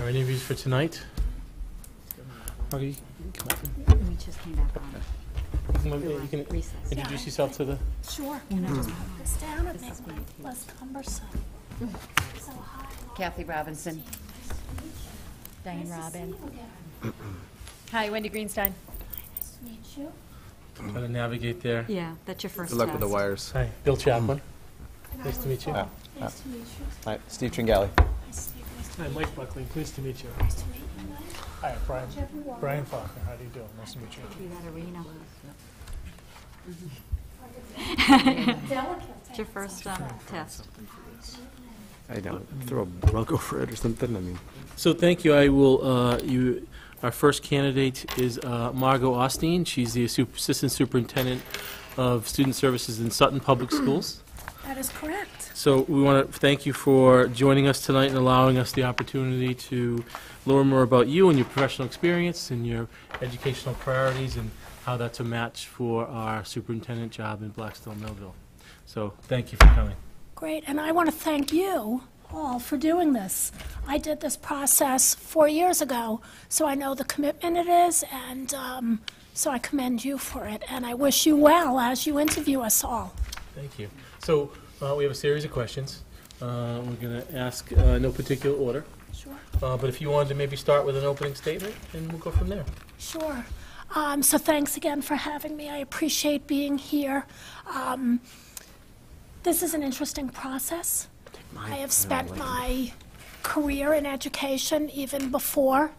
Our interviews for tonight. Margo, you can come up We just came back on. you can Recess. introduce yourself to the... Sure. Can I just put this down? It makes me less cumbersome. So hi. Kathy Robinson. Diane Nice to Robin. see you again. Hi, Wendy Greenstein. Nice to meet you. Try to navigate there. Yeah, that's your first Good luck test. with the wires. Hi, Bill Chaplin. And Nice I to meet you. look- Yeah. Nice to meet you. Hi, Steve Tringali. Nice to meet you. Nice to Hi, meet Mike Buckley. Pleased to meet you. you. Nice to meet you, Mike. Hi, Brian. Everyone. Brian Faulkner. How do you do? Nice to meet you. You got arena. Delicate. It's your first test. I don't throw a rug over it or something. I mean, So thank you. I will, our first candidate is Margo Austein. She's the Assistant Superintendent of Student Services in Sutton Public Schools. That is correct. So we want to thank you for joining us tonight and allowing us the opportunity to learn more about you and your professional experience and your educational priorities and how that's a match for our superintendent job in Blackstone Millville. So thank you for coming. Great, and I want to thank you all for doing this. I did this process 4 years ago, so I know the commitment it is, and so I commend you for it, and I wish you well as you interview us all. Thank you. So we have a series of questions. We're going to ask no particular order, Sure. but if you wanted to maybe start with an opening statement, and we'll go from there. Sure. So thanks again for having me. I appreciate being here. This is an interesting process. I have spent my career in education, even before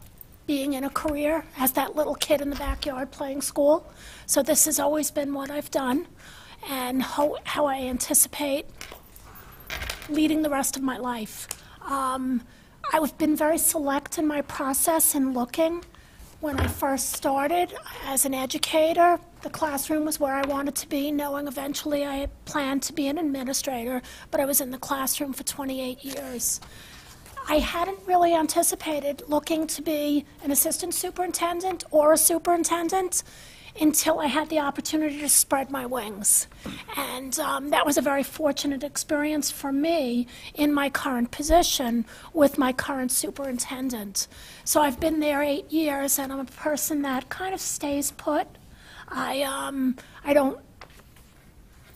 being in a career, as that little kid in the backyard playing school. So this has always been what I've done and how I anticipate leading the rest of my life. I've been very select in my process in looking. When I first started as an educator, the classroom was where I wanted to be, knowing eventually I had planned to be an administrator, but I was in the classroom for 28 years. I hadn't really anticipated looking to be an assistant superintendent or a superintendent until I had the opportunity to spread my wings. And that was a very fortunate experience for me in my current position with my current superintendent. So I've been there 8 years, and I'm a person that kind of stays put. I don't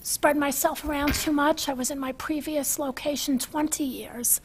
spread myself around too much. I was in my previous location 20 years.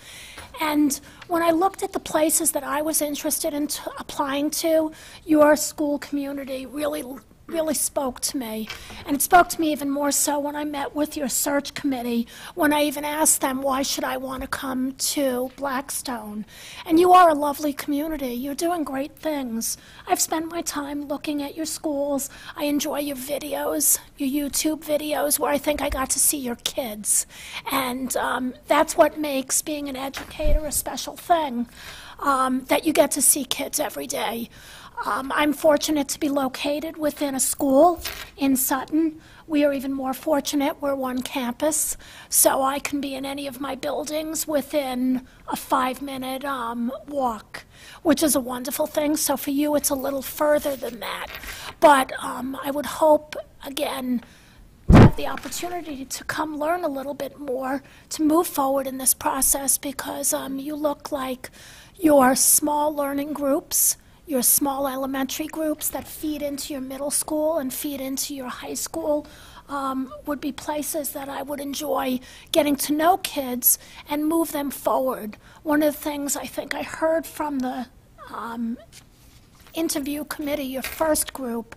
And when I looked at the places that I was interested in applying to, your school community really spoke to me. And it spoke to me even more so when I met with your search committee, when I even asked them, why should I want to come to Blackstone? And you are a lovely community. You're doing great things. I've spent my time looking at your schools. I enjoy your videos, your YouTube videos, where I think I got to see your kids. And that's what makes being an educator a special thing, that you get to see kids every day. I'm fortunate to be located within a school in Sutton. We are even more fortunate. We're one campus, so I can be in any of my buildings within a 5-minute walk, which is a wonderful thing. So for you, it's a little further than that. But I would hope, again, to have the opportunity to come learn a little bit more, to move forward in this process, because you look like your small learning groups, your small elementary groups that feed into your middle school and feed into your high school would be places that I would enjoy getting to know kids and move them forward. One of the things I think I heard from the interview committee, your first group,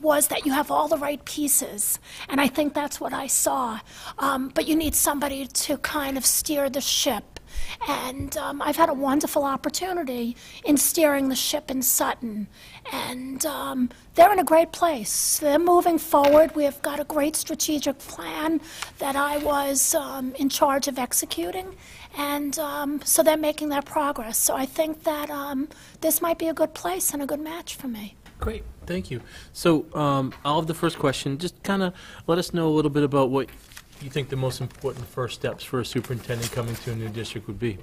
was that you have all the right pieces. And I think that's what I saw. But you need somebody to kind of steer the ship. And I've had a wonderful opportunity in steering the ship in Sutton. And they're in a great place. They're moving forward. We've got a great strategic plan that I was in charge of executing. And so they're making that progress. So I think that this might be a good place and a good match for me. Great, thank you. So I'll have the first question. Just kind of let us know a little bit about what you think the most important first steps for a superintendent coming to a new district would be.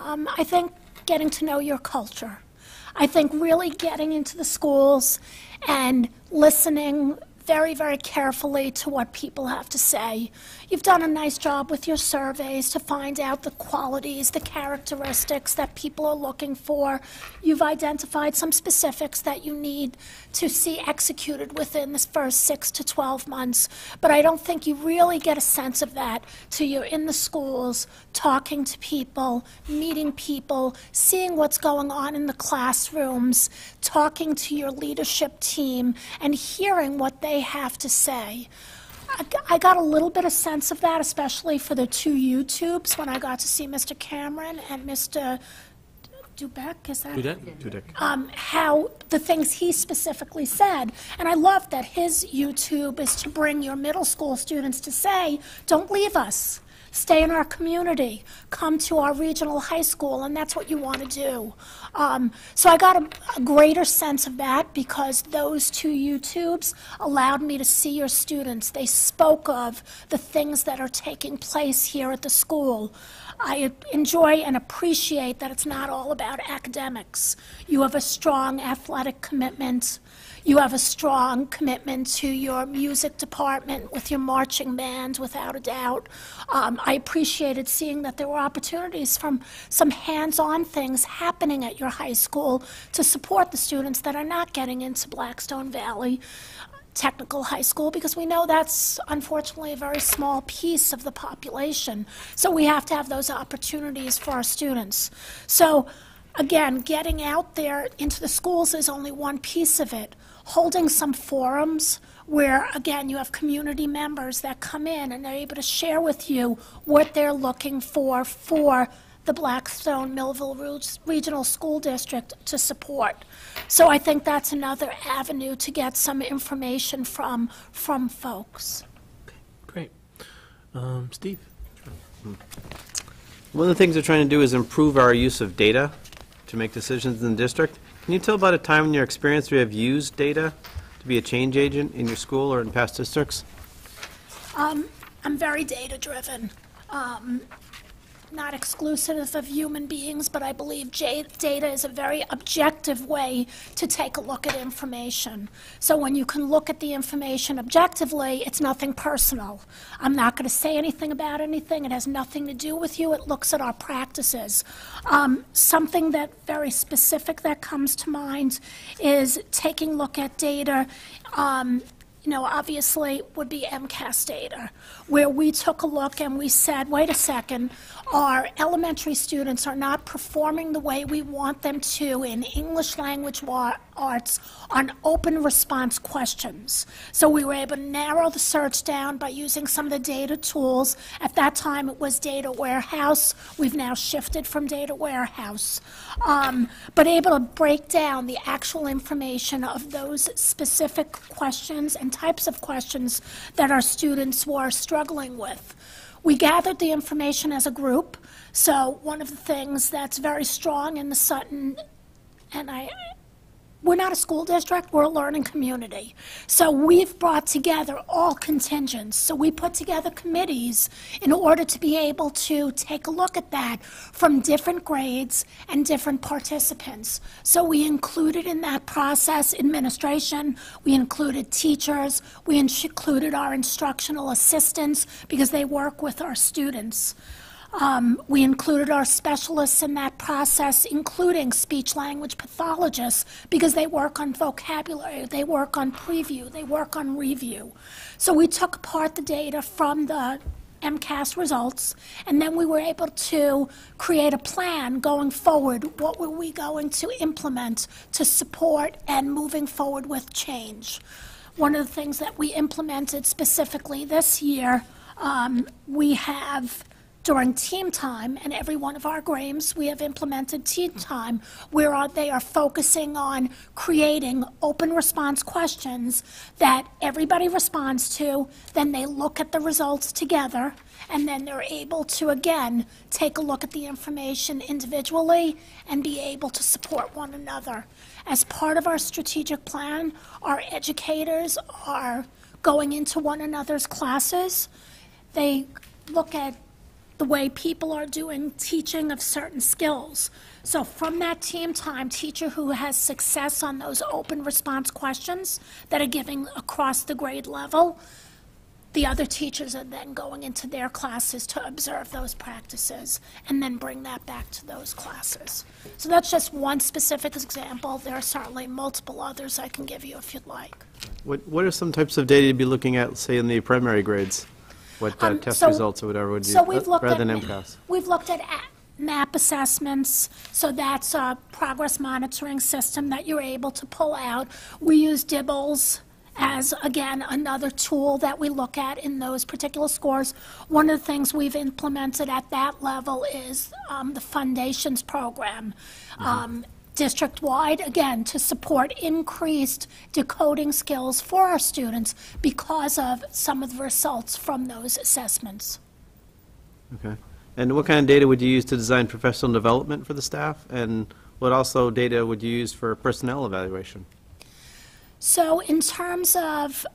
I think getting to know your culture. I think really getting into the schools and listening very, very carefully to what people have to say. You've done a nice job with your surveys to find out the qualities, the characteristics that people are looking for. You've identified some specifics that you need to see executed within this first 6 to 12 months. But I don't think you really get a sense of that till you're in the schools, talking to people, meeting people, seeing what's going on in the classrooms, talking to your leadership team, and hearing what they have to say. I got a little bit of sense of that, especially for the 2 YouTubes when I got to see Mr. Cameron and Mr. Dubek, is that? Dudek. How the things he specifically said. And I love that his YouTube is to bring your middle school students to say, don't leave us. Stay in our community, come to our regional high school, and that's what you want to do. So I got a greater sense of that because those 2 YouTubes allowed me to see your students. They spoke of the things that are taking place here at the school. I enjoy and appreciate that it's not all about academics. You have a strong athletic commitment. You have a strong commitment to your music department with your marching band, without a doubt. I appreciated seeing that there were opportunities from some hands-on things happening at your high school to support the students that are not getting into Blackstone Valley Technical High School, because we know that's unfortunately a very small piece of the population. So we have to have those opportunities for our students. So again, getting out there into the schools is only one piece of it. Holding some forums where, again, you have community members that come in and they're able to share with you what they're looking for the Blackstone Millville Regional School District to support. So I think that's another avenue to get some information from folks. Great. Steve? One of the things we're trying to do is improve our use of data to make decisions in the district. Can you tell about a time in your experience where you have used data to be a change agent in your school or in past districts? I'm very data-driven. Not exclusive of human beings, but I believe data is a very objective way to take a look at information. So when you can look at the information objectively, it's nothing personal. I'm not going to say anything about anything. It has nothing to do with you. It looks at our practices. Something that very specific that comes to mind is taking a look at data. Obviously would be MCAS data, where we took a look and we said, wait a second, our elementary students are not performing the way we want them to in English language arts on open response questions. So we were able to narrow the search down by using some of the data tools. At that time it was Data Warehouse. We've now shifted from Data Warehouse. But able to break down the actual information of those specific questions and types of questions that our students were struggling with. We gathered the information as a group, so one of the things that's very strong in the Sutton, and we're not a school district, we're a learning community. So we've brought together all contingents. So we put together committees in order to be able to take a look at that from different grades and different participants. So we included in that process administration, we included teachers, we included our instructional assistants because they work with our students. We included our specialists in that process, including speech-language pathologists, because they work on vocabulary, they work on preview, they work on review. So we took apart the data from the MCAS results, and then we were able to create a plan going forward. What were we going to implement to support and moving forward with change? One of the things that we implemented specifically this year, we have during team time, and every one of our games, we have implemented team time, where they are focusing on creating open response questions that everybody responds to, then they look at the results together, and then they're able to, again, take a look at the information individually and be able to support one another. As part of our strategic plan, our educators are going into one another's classes. They look at the way people are doing teaching of certain skills. So from that team time, teacher who has success on those open response questions that are giving across the grade level, the other teachers are then going into their classes to observe those practices and then bring that back to those classes. So that's just one specific example. There are certainly multiple others I can give you if you'd like. What are some types of data you'd be looking at, say, in the primary grades? What test results or whatever would you, So we've looked rather at, than MCAS? we've looked at MAP assessments, so that's a progress monitoring system that you're able to pull out. We use Dibbles as, again, another tool that we look at in those particular scores. One of the things we've implemented at that level is the Foundations program, district-wide, again, to support increased decoding skills for our students because of some of the results from those assessments. Okay. And what kind of data would you use to design professional development for the staff? And what also data would you use for personnel evaluation? So in terms of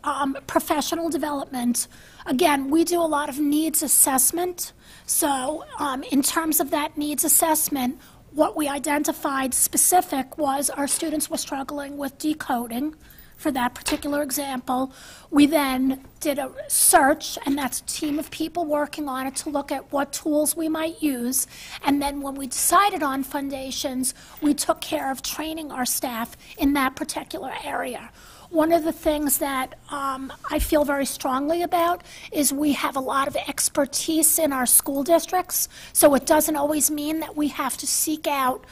professional development, again, we do a lot of needs assessment. So in terms of that needs assessment, what we identified specific was our students were struggling with decoding. For that particular example, we then did a search, and that's a team of people working on it to look at what tools we might use. And then when we decided on Foundations, we took care of training our staff in that particular area. One of the things that I feel very strongly about is we have a lot of expertise in our school districts, so it doesn't always mean that we have to seek out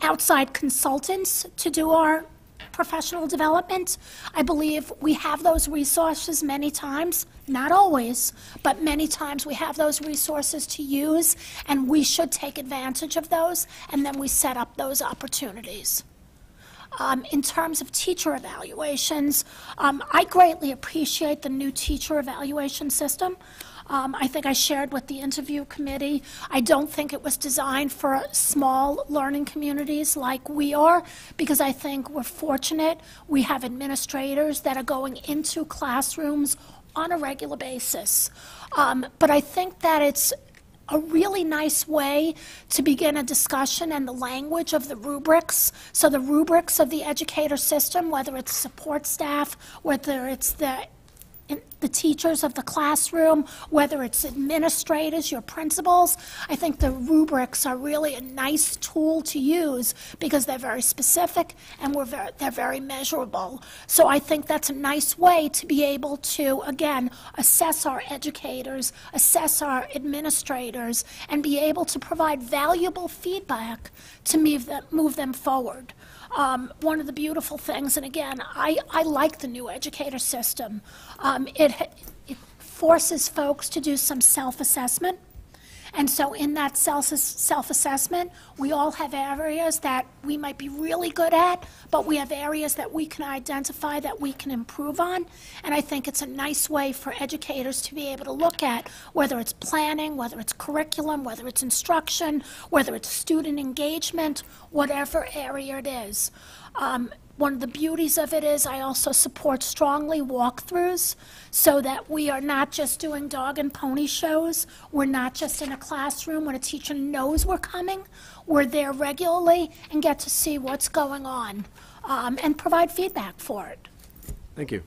outside consultants to do our professional development. I believe we have those resources many times, not always, but many times we have those resources to use, and we should take advantage of those, and then we set up those opportunities. In terms of teacher evaluations, I greatly appreciate the new teacher evaluation system. I think I shared with the interview committee, I don't think it was designed for small learning communities like we are, because I think we're fortunate. We have administrators that are going into classrooms on a regular basis. But I think that it's a really nice way to begin a discussion and the language of the rubrics. So the rubrics of the educator system, whether it's support staff, whether it's the teachers of the classroom, whether it's administrators, your principals, I think the rubrics are really a nice tool to use because they're very specific and they're very measurable. So I think that's a nice way to be able to, again, assess our educators, assess our administrators, and be able to provide valuable feedback to move them forward. One of the beautiful things, and again, I like the new educator system. It forces folks to do some self-assessment. And so in that self-assessment, we all have areas that we might be really good at, but we have areas that we can identify that we can improve on. And I think it's a nice way for educators to be able to look at whether it's planning, whether it's curriculum, whether it's instruction, whether it's student engagement, whatever area it is. One of the beauties of it is I also support strongly walkthroughs so that we are not just doing dog and pony shows. We're not just in a classroom when a teacher knows we're coming. We're there regularly and get to see what's going on and provide feedback for it. Thank you.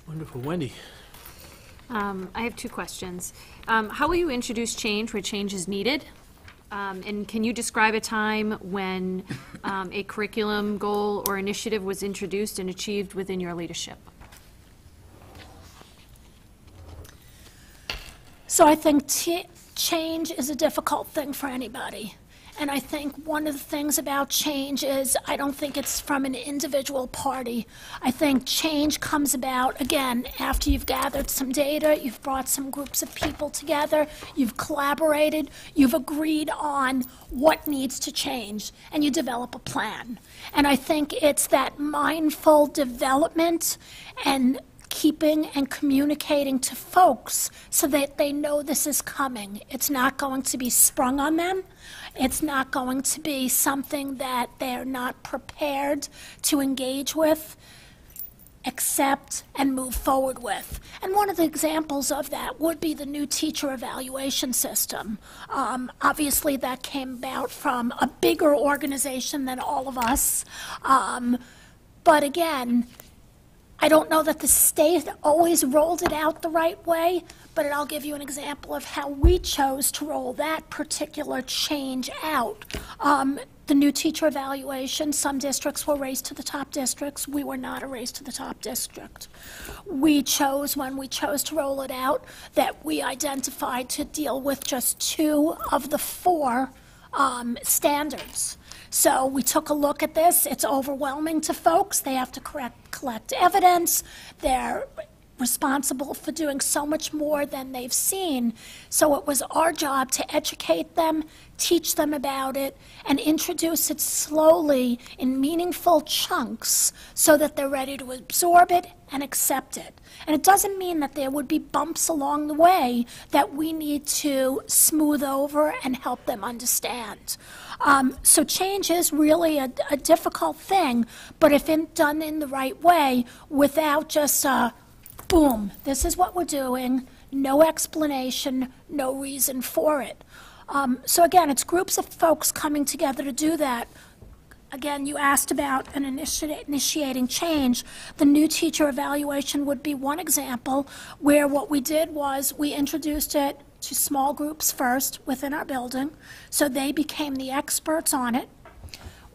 Wonderful. Wendy? I have two questions. How will you introduce change where change is needed? And can you describe a time when a curriculum goal or initiative was introduced and achieved within your leadership? So I think change is a difficult thing for anybody. And I think one of the things about change is I don't think it's from an individual party. I think change comes about, again, after you've gathered some data, you've brought some groups of people together, you've collaborated, you've agreed on what needs to change, and you develop a plan. And I think it's that mindful development and keeping and communicating to folks so that they know this is coming. It's not going to be sprung on them. It's not going to be something that they're not prepared to engage with. accept, and move forward with. And one of the examples of that would be the new teacher evaluation system. Obviously, that came about from a bigger organization than all of us. But again, I don't know that the state always rolled it out the right way, but I'll give you an example of how we chose to roll that particular change out. The new teacher evaluation, some districts were raised to the top districts. We were not a race to the top district. We chose, when we chose to roll it out, that we identified to deal with just 2 of the 4 standards. So we took a look at this. It's overwhelming to folks. They have to collect evidence. They're responsible for doing so much more than they've seen. So it was our job to educate them, teach them about it, and introduce it slowly in meaningful chunks so that they're ready to absorb it and accept it. And it doesn't mean that there would be bumps along the way that we need to smooth over and help them understand. So change is really a difficult thing, but if done in the right way, without just boom, this is what we're doing, no explanation, no reason for it. So again, it's groups of folks coming together to do that. Again, you asked about an initiating change. The new teacher evaluation would be one example where what we did was we introduced it to small groups first within our building, so they became the experts on it.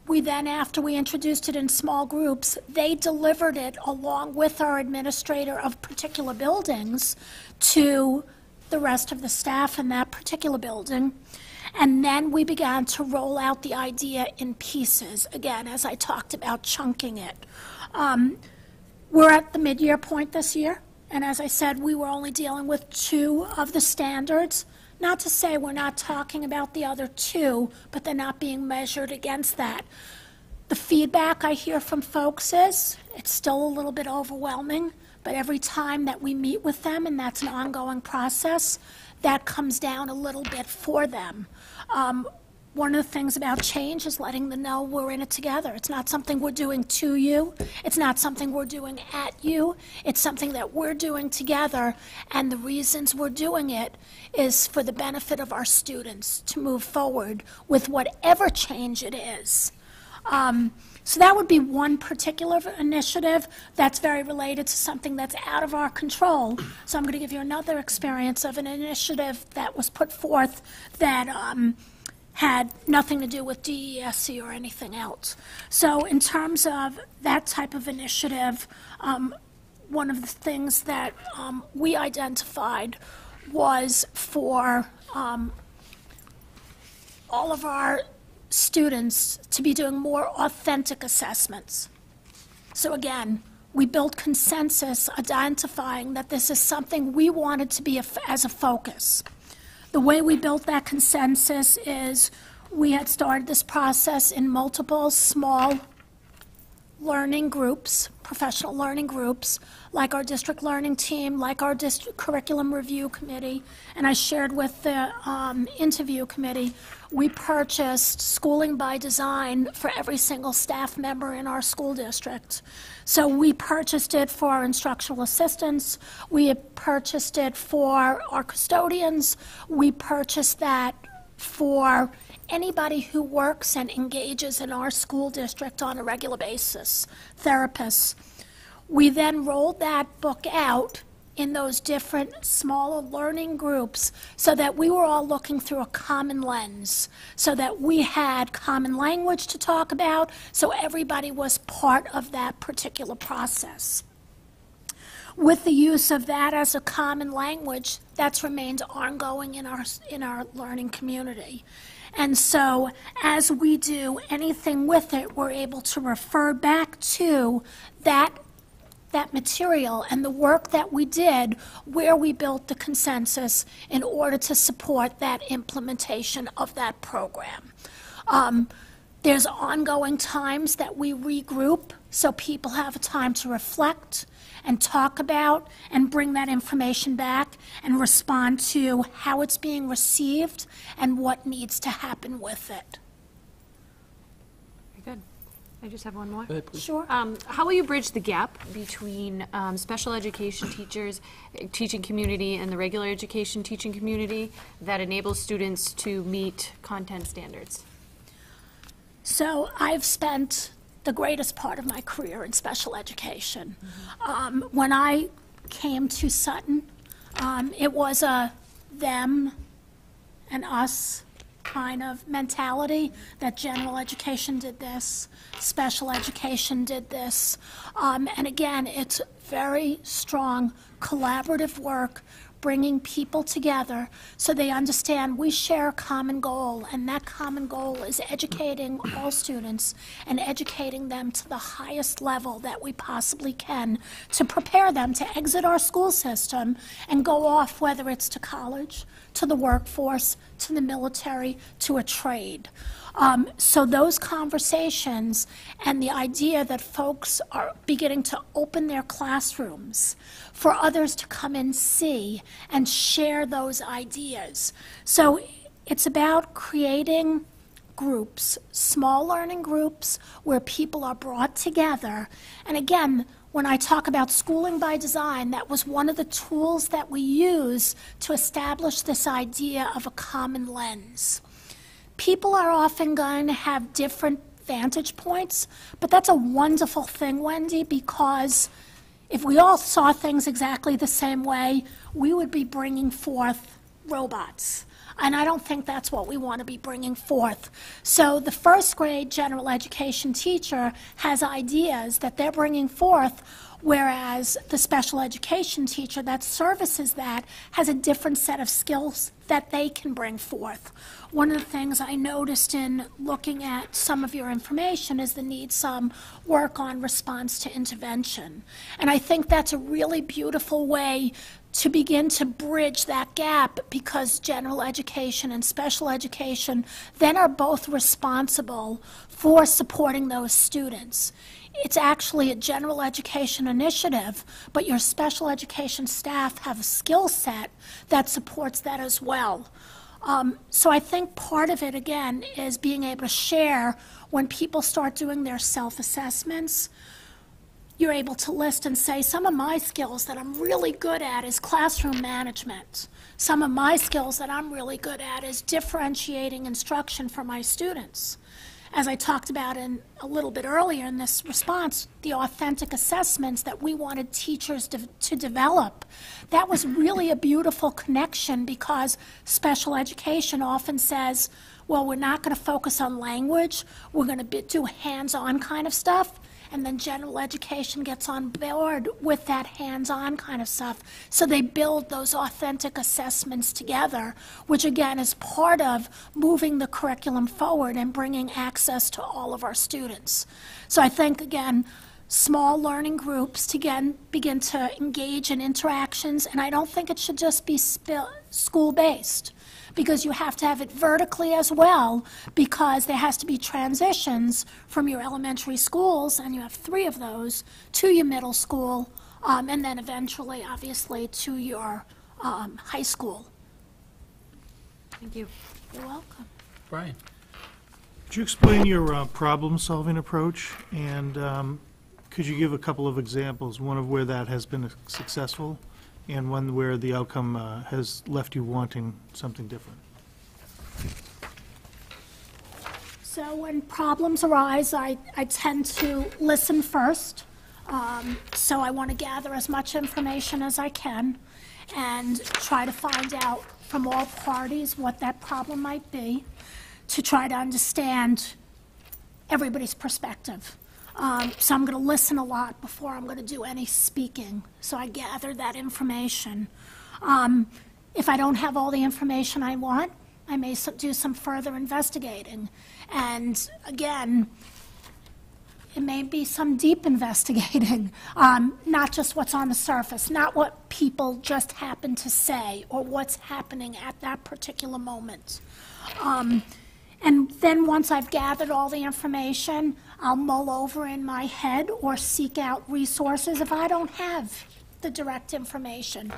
We then, after we introduced it in small groups, they delivered it along with our administrator of particular buildings to the rest of the staff in that particular building. And then we began to roll out the idea in pieces, again, as I talked about chunking it. We're at the mid-year point this year, and as I said, we were only dealing with 2 of the standards. Not to say we're not talking about the other 2, but they're not being measured against that. The feedback I hear from folks is it's still a little bit overwhelming, but every time that we meet with them, and that's an ongoing process, that comes down a little bit for them. One of the things about change is letting them know we're in it together. It's not something we're doing to you. It's not something we're doing at you. It's something that we're doing together, and the reasons we're doing it is for the benefit of our students to move forward with whatever change it is. So that would be one particular initiative that's very related to something that's out of our control. So I'm going to give you another experience of an initiative that was put forth that had nothing to do with DESE or anything else. So in terms of that type of initiative, one of the things that we identified was for all of our students to be doing more authentic assessments. So again, we built consensus identifying that this is something we wanted to be as a focus. The way we built that consensus is we had started this process in multiple small learning groups, professional learning groups, like our district learning team, like our district curriculum review committee, and I shared with the interview committee, we purchased schooling by design for every single staff member in our school district. So we purchased it for our instructional assistants, we purchased it for our custodians, we purchased that for anybody who works and engages in our school district on a regular basis, therapists. We then rolled that book out in those different smaller learning groups so that we were all looking through a common lens, so that we had common language to talk about, so everybody was part of that particular process. With the use of that as a common language, that's remained ongoing in our learning community. And so as we do anything with it, we're able to refer back to that material and the work that we did where we built the consensus in order to support that implementation of that program. There's ongoing times that we regroup so people have time to reflect and talk about and bring that information back and respond to how it's being received and what needs to happen with it. Very good. I just have one more. Sure. How will you bridge the gap between special education teachers, teaching community, and the regular education teaching community that enables students to meet content standards? So I've spent the greatest part of my career in special education. When I came to Sutton, it was a them and us kind of mentality that general education did this, special education did this. And again, it's very strong collaborative work, bringing people together so they understand we share a common goal, and that common goal is educating all students and educating them to the highest level that we possibly can to prepare them to exit our school system and go off, whether it's to college, to the workforce, to the military, to a trade. So those conversations and the idea that folks are beginning to open their classrooms for others to come and see and share those ideas. So it's about creating groups, small learning groups where people are brought together. And again, when I talk about schooling by design, that was one of the tools that we use to establish this idea of a common lens. People are often going to have different vantage points, but that's a wonderful thing, Wendy, because if we all saw things exactly the same way, we would be bringing forth robots. And I don't think that's what we want to be bringing forth. So the first grade general education teacher has ideas that they're bringing forth, whereas the special education teacher that services that has a different set of skills that they can bring forth. One of the things I noticed in looking at some of your information is the need some work on response to intervention. And I think that's a really beautiful way to begin to bridge that gap, because general education and special education then are both responsible for supporting those students. It's actually a general education initiative, but your special education staff have a skill set that supports that as well. So I think part of it, again, is being able to share when people start doing their self-assessments. You're able to list and say, some of my skills that I'm really good at is classroom management. Some of my skills that I'm really good at is differentiating instruction for my students. As I talked about a little bit earlier in this response, the authentic assessments that we wanted teachers to develop, that was really a beautiful connection, because special education often says, well, we're not going to focus on language, we're going to do hands-on kind of stuff. And then general education gets on board with that hands-on kind of stuff. So they build those authentic assessments together, which again is part of moving the curriculum forward and bringing access to all of our students. So I think, again, small learning groups to again begin to engage in interactions, and I don't think it should just be school-based, because you have to have it vertically as well, because there has to be transitions from your elementary schools, and you have 3 of those, to your middle school, and then eventually, obviously, to your high school. Thank you. You're welcome. Brian? Could you explain your problem-solving approach? And could you give a couple of examples, one of where that has been successful and one where the outcome has left you wanting something different? So when problems arise, I tend to listen first. So I want to gather as much information as I can and try to find out from all parties what that problem might be, to try to understand everybody's perspective. So I'm going to listen a lot before I'm going to do any speaking. So I gather that information. If I don't have all the information I want, I may do some further investigating. And again, it may be some deep investigating, not just what's on the surface, not what people just happen to say or what's happening at that particular moment. And then once I've gathered all the information, I'll mull over in my head or seek out resources if I don't have the direct information.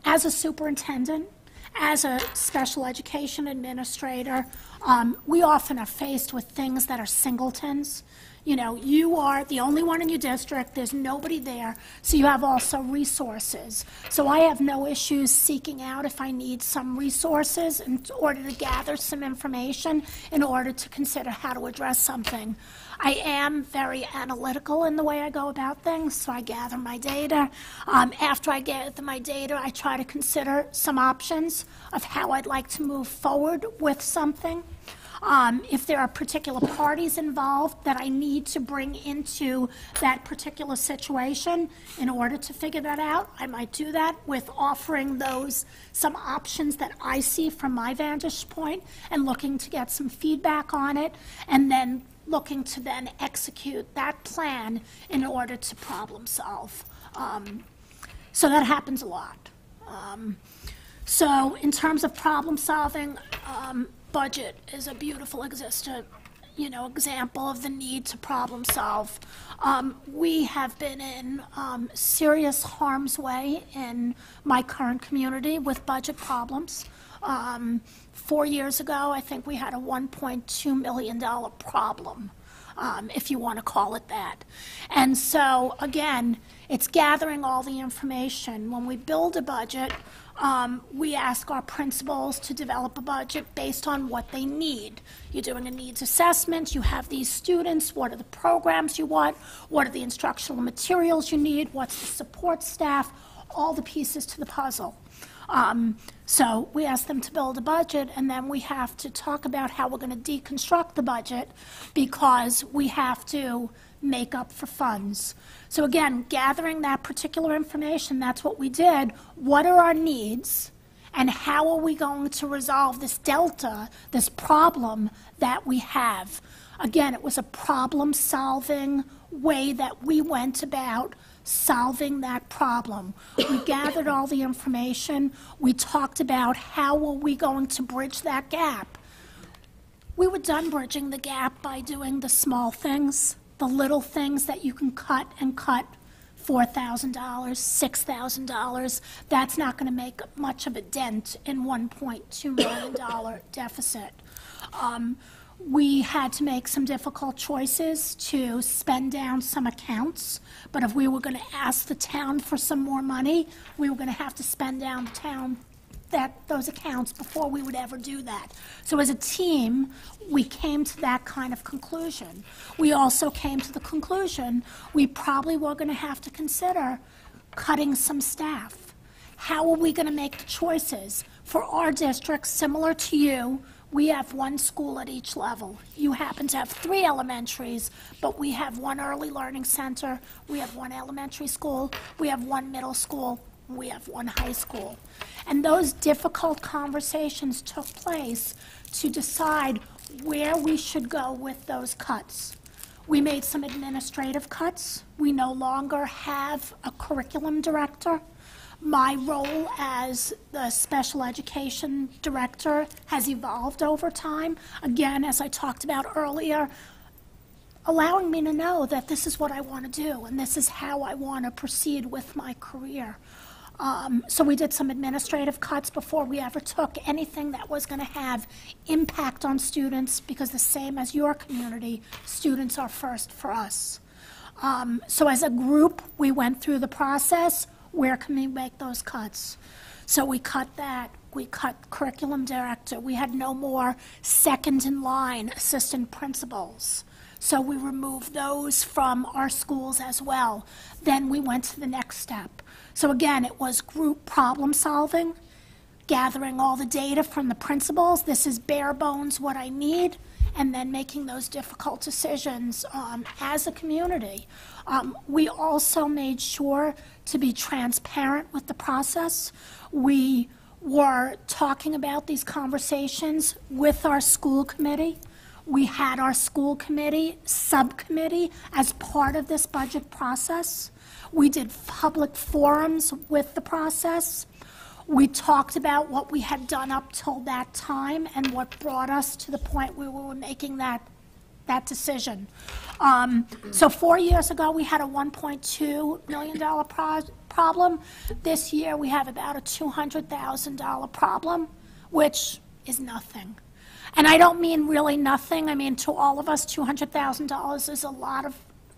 As a superintendent, as a special education administrator, We often are faced with things that are singletons. You know, you are the only one in your district, there's nobody there, so you have also resources. So I have no issues seeking out if I need some resources in order to gather some information in order to consider how to address something. I am very analytical in the way I go about things, so I gather my data. After I gather my data, I try to consider some options of how I'd like to move forward with something. If there are particular parties involved that I need to bring into that particular situation in order to figure that out, I might do that with offering those some options that I see from my vantage point and looking to get some feedback on it, and then looking to then execute that plan in order to problem solve. So that happens a lot. So in terms of problem solving, budget is a beautiful example of the need to problem solve. We have been in serious harm's way in my current community with budget problems. 4 years ago, I think we had a $1.2 million problem, if you want to call it that. And so, again, it's gathering all the information. When we build a budget, we ask our principals to develop a budget based on what they need. You're doing a needs assessment, you have these students, what are the programs you want, what are the instructional materials you need, what's the support staff, all the pieces to the puzzle. So we ask them to build a budget, and then we have to talk about how we're going to deconstruct the budget because we have to make up for funds. So again, gathering that particular information, that's what we did. What are our needs, and how are we going to resolve this delta, this problem that we have? Again, it was a problem-solving way that we went about solving that problem. We gathered all the information. We talked about how were we going to bridge that gap. We were done bridging the gap by doing the small things, the little things that you can cut and cut. $4,000, $6,000, that's not going to make much of a dent in $1.2 million deficit. We had to make some difficult choices to spend down some accounts, but if we were going to ask the town for some more money, we were going to have to spend down those accounts before we would ever do that. So as a team, we came to that kind of conclusion. We also came to the conclusion we probably were going to have to consider cutting some staff. How are we going to make the choices? For our district, similar to you, we have one school at each level. You happen to have 3 elementaries, but we have one early learning center, we have one elementary school, we have one middle school, we have one high school. And those difficult conversations took place to decide where we should go with those cuts. We made some administrative cuts. We no longer have a curriculum director. My role as the special education director has evolved over time. Again, as I talked about earlier, allowing me to know that this is what I want to do and this is how I want to proceed with my career. So we did some administrative cuts before we ever took anything that was going to have impact on students, because the same as your community, students are first for us. So as a group, we went through the process. Where can we make those cuts? So we cut that. We cut curriculum director. We had no more second-in-line assistant principals. So we removed those from our schools as well. Then we went to the next step. So again, it was group problem solving, gathering all the data from the principals. This is bare bones what I need, and then making those difficult decisions as a community. We also made sure to be transparent with the process. We were talking about these conversations with our school committee. We had our school committee subcommittee as part of this budget process. We did public forums with the process. We talked about what we had done up till that time and what brought us to the point where we were making that decision. So 4 years ago, we had a $1.2 million problem. This year, we have about a $200,000 problem, which is nothing. And I don't mean really nothing. I mean, to all of us, $200,000 is a lot of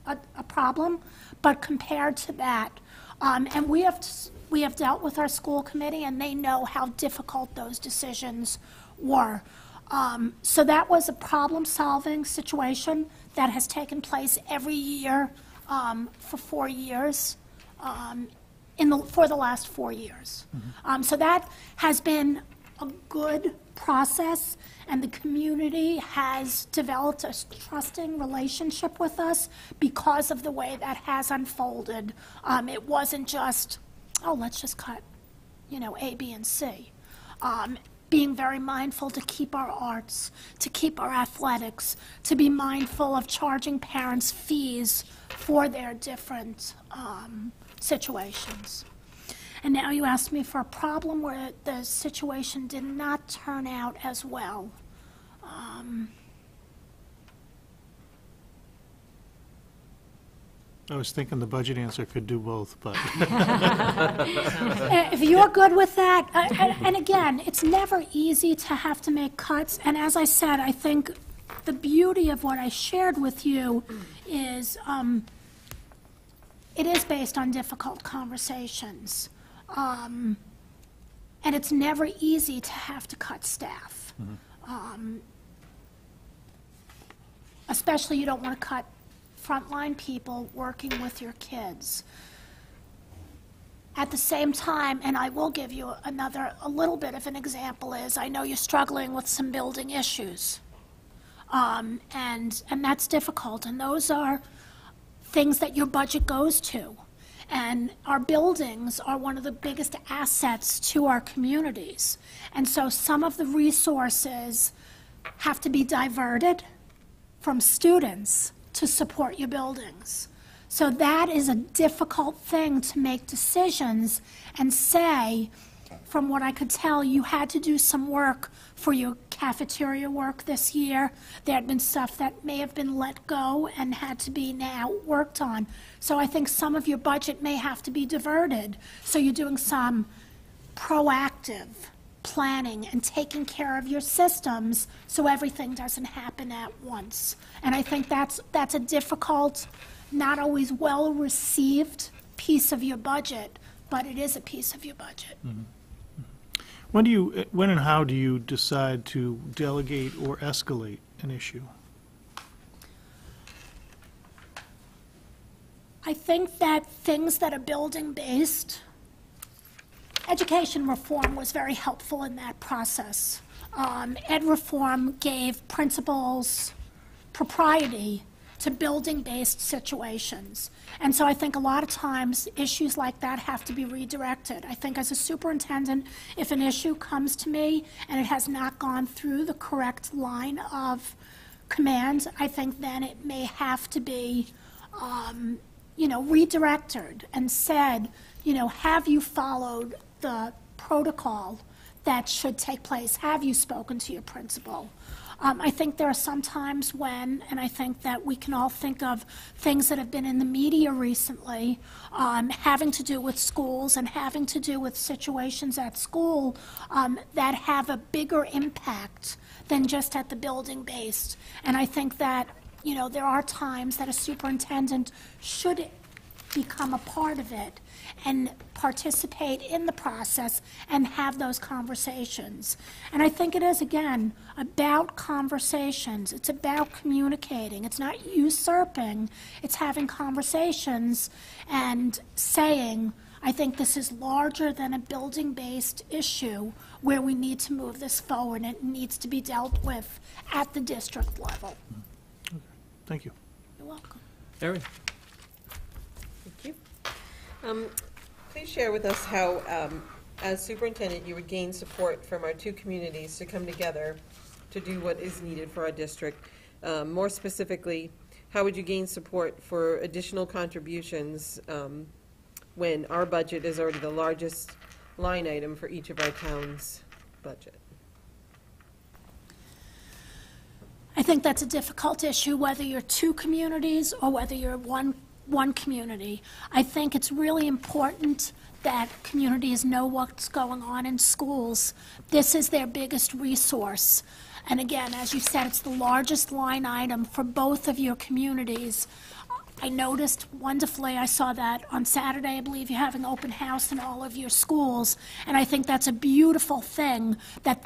a problem, but compared to that, and we have dealt with our school committee, and they know how difficult those decisions were. So that was a problem-solving situation that has taken place every year for 4 years, for the last 4 years. So that has been a good process, and the community has developed a trusting relationship with us because of the way that has unfolded. It wasn't just, oh, let's just cut, A, B, and C. Being very mindful to keep our arts, to keep our athletics, to be mindful of charging parents fees for their different situations. And now you asked me for a problem where the situation did not turn out as well. I was thinking the budget answer could do both, but If you're good with that, and again, it's never easy to have to make cuts. And as I said, I think the beauty of what I shared with you is it is based on difficult conversations. And it's never easy to have to cut staff. Especially you don't want to cut frontline people working with your kids. At the same time, and I will give you a little bit of an example, is I know you're struggling with some building issues. And that's difficult, and those are things that your budget goes to. And our buildings are one of the biggest assets to our communities. And so some of the resources have to be diverted from students to support your buildings. So that is a difficult thing to make decisions and say, from what I could tell, you had to do some work for your cafeteria work this year. There had been stuff that may have been let go and had to be now worked on. So I think some of your budget may have to be diverted. So you're doing some proactive planning and taking care of your systems so everything doesn't happen at once. And I think that's a difficult, not always well-received piece of your budget, but it is a piece of your budget. when and how do you decide to delegate or escalate an issue? I think that things that are building-based, education reform was very helpful in that process. Ed reform gave principals propriety to building-based situations. And so I think a lot of times issues like that have to be redirected. I think as a superintendent, if an issue comes to me and it has not gone through the correct line of command, I think then it may have to be redirected and said, have you followed the protocol that should take place? Have you spoken to your principal? I think there are some times when, and I think that we can all think of things that have been in the media recently, having to do with schools and having to do with situations at school that have a bigger impact than just at the building based. And I think that, there are times that a superintendent should become a part of it and participate in the process and have those conversations. And I think it is, again, about conversations. It's about communicating. It's not usurping. It's having conversations and saying, I think this is larger than a building-based issue where we need to move this forward and it needs to be dealt with at the district level. Thank you. You're welcome. Erin? Thank you. Please share with us how, as superintendent, you would gain support from our two communities to come together to do what is needed for our district. More specifically, how would you gain support for additional contributions when our budget is already the largest line item for each of our towns' budget? I think that's a difficult issue, whether you're two communities or whether you're one community. I think it's really important that communities know what's going on in schools. This is their biggest resource. And again, as you said, it's the largest line item for both of your communities. I noticed wonderfully, I saw that on Saturday, I believe you're having open house in all of your schools, and I think that's a beautiful thing, that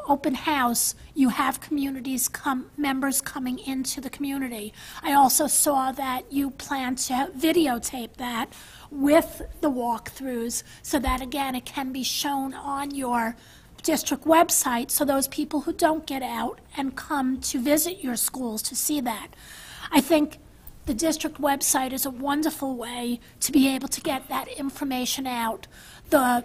open house, you have members coming into the community. I also saw that you plan to videotape that with the walkthroughs, so that again, it can be shown on your district website, so those people who don't get out and come to visit your schools to see that. I think the district website is a wonderful way to be able to get that information out. The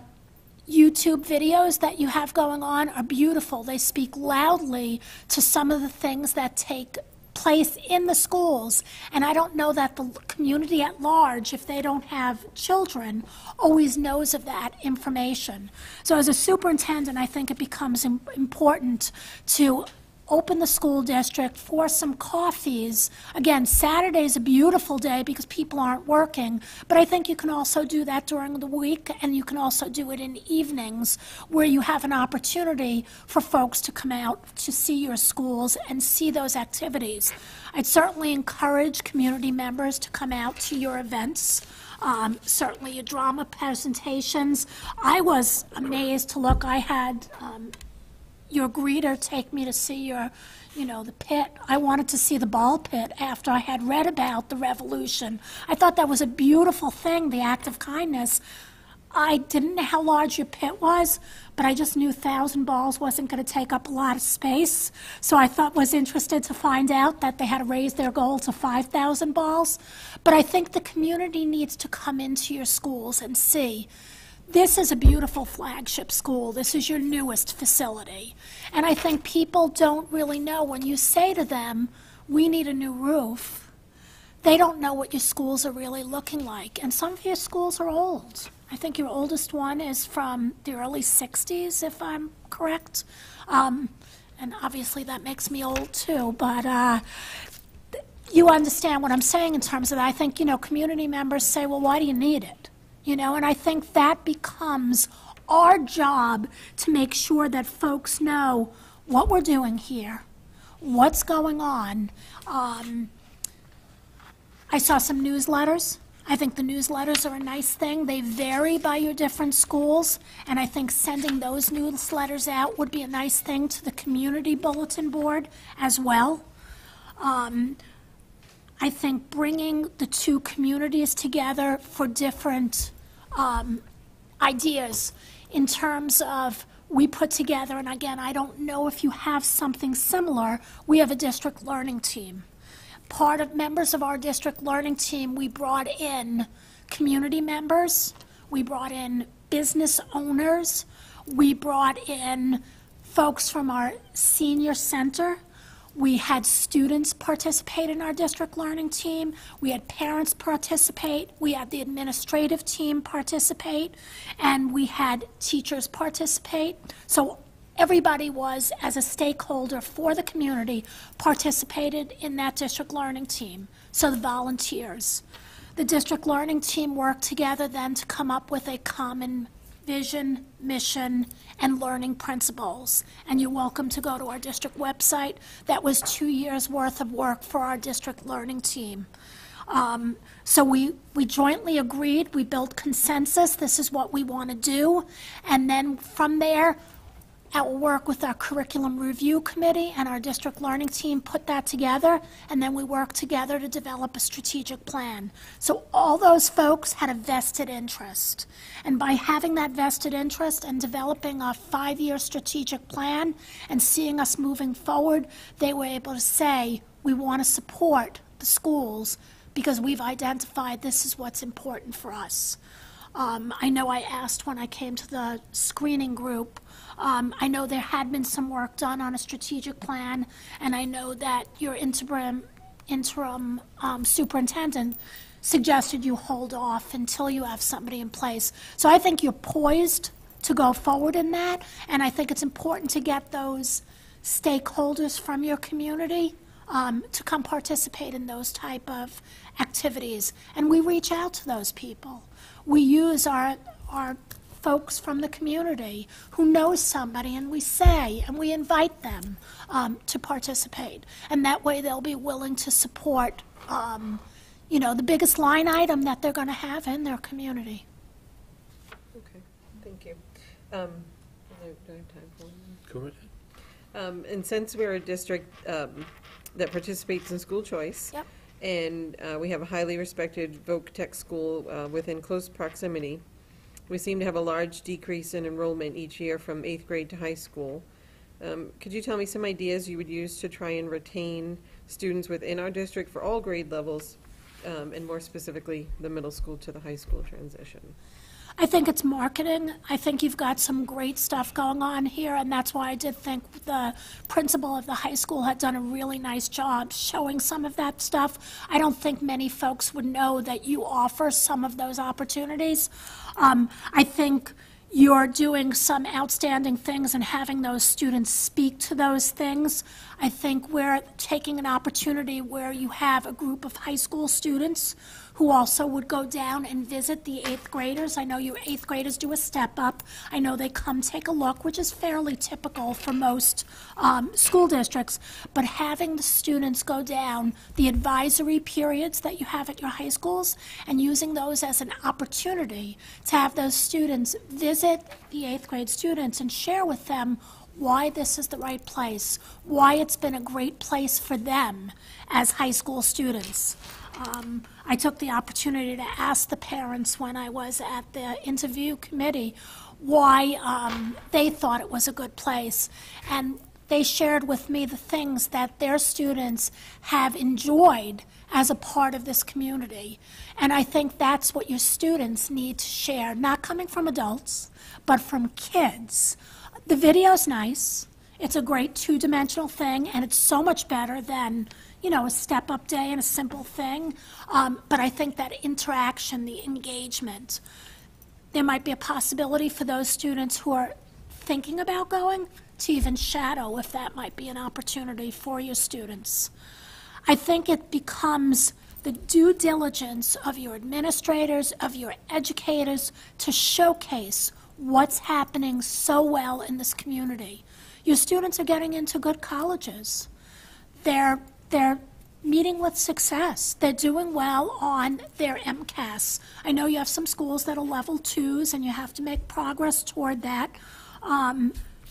YouTube videos that you have going on are beautiful. They speak loudly to some of the things that take place in the schools. And I don't know that the community at large, if they don't have children, always knows of that information. So as a superintendent, I think it becomes important to open the school district for some coffees. Again, Saturday's a beautiful day because people aren't working, but I think you can also do that during the week, and you can also do it in evenings where you have an opportunity for folks to come out to see your schools and see those activities. I'd certainly encourage community members to come out to your events. Certainly your drama presentations. I was amazed to look. I had your greeter take me to see the pit. I wanted to see the ball pit after I had read about the revolution. I thought that was a beautiful thing, the act of kindness. I didn't know how large your pit was, but I just knew 1,000 balls wasn't going to take up a lot of space. So I was interested to find out that they had to raise their goal to 5,000 balls. But I think the community needs to come into your schools and see, this is a beautiful flagship school. This is your newest facility. And I think people don't really know when you say to them, we need a new roof, they don't know what your schools are really looking like. And some of your schools are old. I think your oldest one is from the early 60s, if I'm correct. And obviously that makes me old too, but you understand what I'm saying in terms of that. I think, community members say, well, why do you need it? And I think that becomes our job to make sure that folks know what we're doing here, what's going on. I saw some newsletters. I think the newsletters are a nice thing. They vary by your different schools, and I think sending those newsletters out would be a nice thing to the community bulletin board as well. I think bringing the two communities together for different ideas in terms of, we put together, and again, I don't know if you have something similar, we have a district learning team. Part of members of our district learning team, we brought in community members, we brought in business owners, we brought in folks from our senior center. We had students participate in our district learning team. We had parents participate. We had the administrative team participate. And we had teachers participate. So everybody was, as a stakeholder for the community, participated in that district learning team. So the volunteers. The district learning team worked together then to come up with a common vision, mission, and learning principles. And you're welcome to go to our district website. That was 2 years' worth of work for our district learning team. So we jointly agreed, we built consensus, this is what we want to do. And then from there, our work with our curriculum review committee and our district learning team put that together, and then we worked together to develop a strategic plan. So all those folks had a vested interest. And by having that vested interest and developing a 5-year strategic plan and seeing us moving forward, they were able to say, we want to support the schools because we've identified this is what's important for us. I know I asked when I came to the screening group, I know there had been some work done on a strategic plan, and I know that your interim superintendent suggested you hold off until you have somebody in place. So I think you're poised to go forward in that, and I think it's important to get those stakeholders from your community to come participate in those type of activities. And we reach out to those people. We use our folks from the community who knows somebody, and we say, and we invite them to participate. And that way they'll be willing to support, you know, the biggest line item that they're going to have in their community. Okay, thank you. Do I have time for one more? Go ahead. And since we're a district that participates in school choice, Yep. and we have a highly respected Voc Tech school within close proximity, we seem to have a large decrease in enrollment each year from 8th grade to high school. Could you tell me some ideas you would use to try and retain students within our district for all grade levels, and more specifically, the middle school to the high school transition? I think it's marketing. I think you've got some great stuff going on here, and that's why I did think the principal of the high school had done a really nice job showing some of that stuff. I don't think many folks would know that you offer some of those opportunities. I think you're doing some outstanding things and having those students speak to those things. I think we're taking an opportunity where you have a group of high school students who also would go down and visit the 8th graders. I know your 8th graders do a step up. I know they come take a look, which is fairly typical for most school districts. But having the students go down the advisory periods that you have at your high schools and using those as an opportunity to have those students visit the 8th grade students and share with them why this is the right place, why it's been a great place for them as high school students. I took the opportunity to ask the parents when I was at the interview committee why they thought it was a good place. And they shared with me the things that their students have enjoyed as a part of this community. And I think that's what your students need to share, not coming from adults, but from kids. The video's nice. It's a great two-dimensional thing, and it's so much better than, you know, a step-up day and a simple thing. But I think that interaction, the engagement, there might be a possibility for those students who are thinking about going to even shadow if that might be an opportunity for your students. I think it becomes the due diligence of your administrators, of your educators, to showcase what's happening so well in this community. Your students are getting into good colleges. They're meeting with success. They're doing well on their MCAS. I know you have some schools that are level 2s and you have to make progress toward that.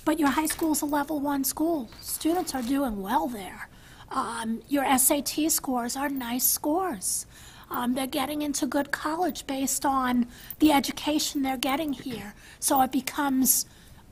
But your high school's a level 1 school. Students are doing well there. Your SAT scores are nice scores. They're getting into good college based on the education they're getting here. So it becomes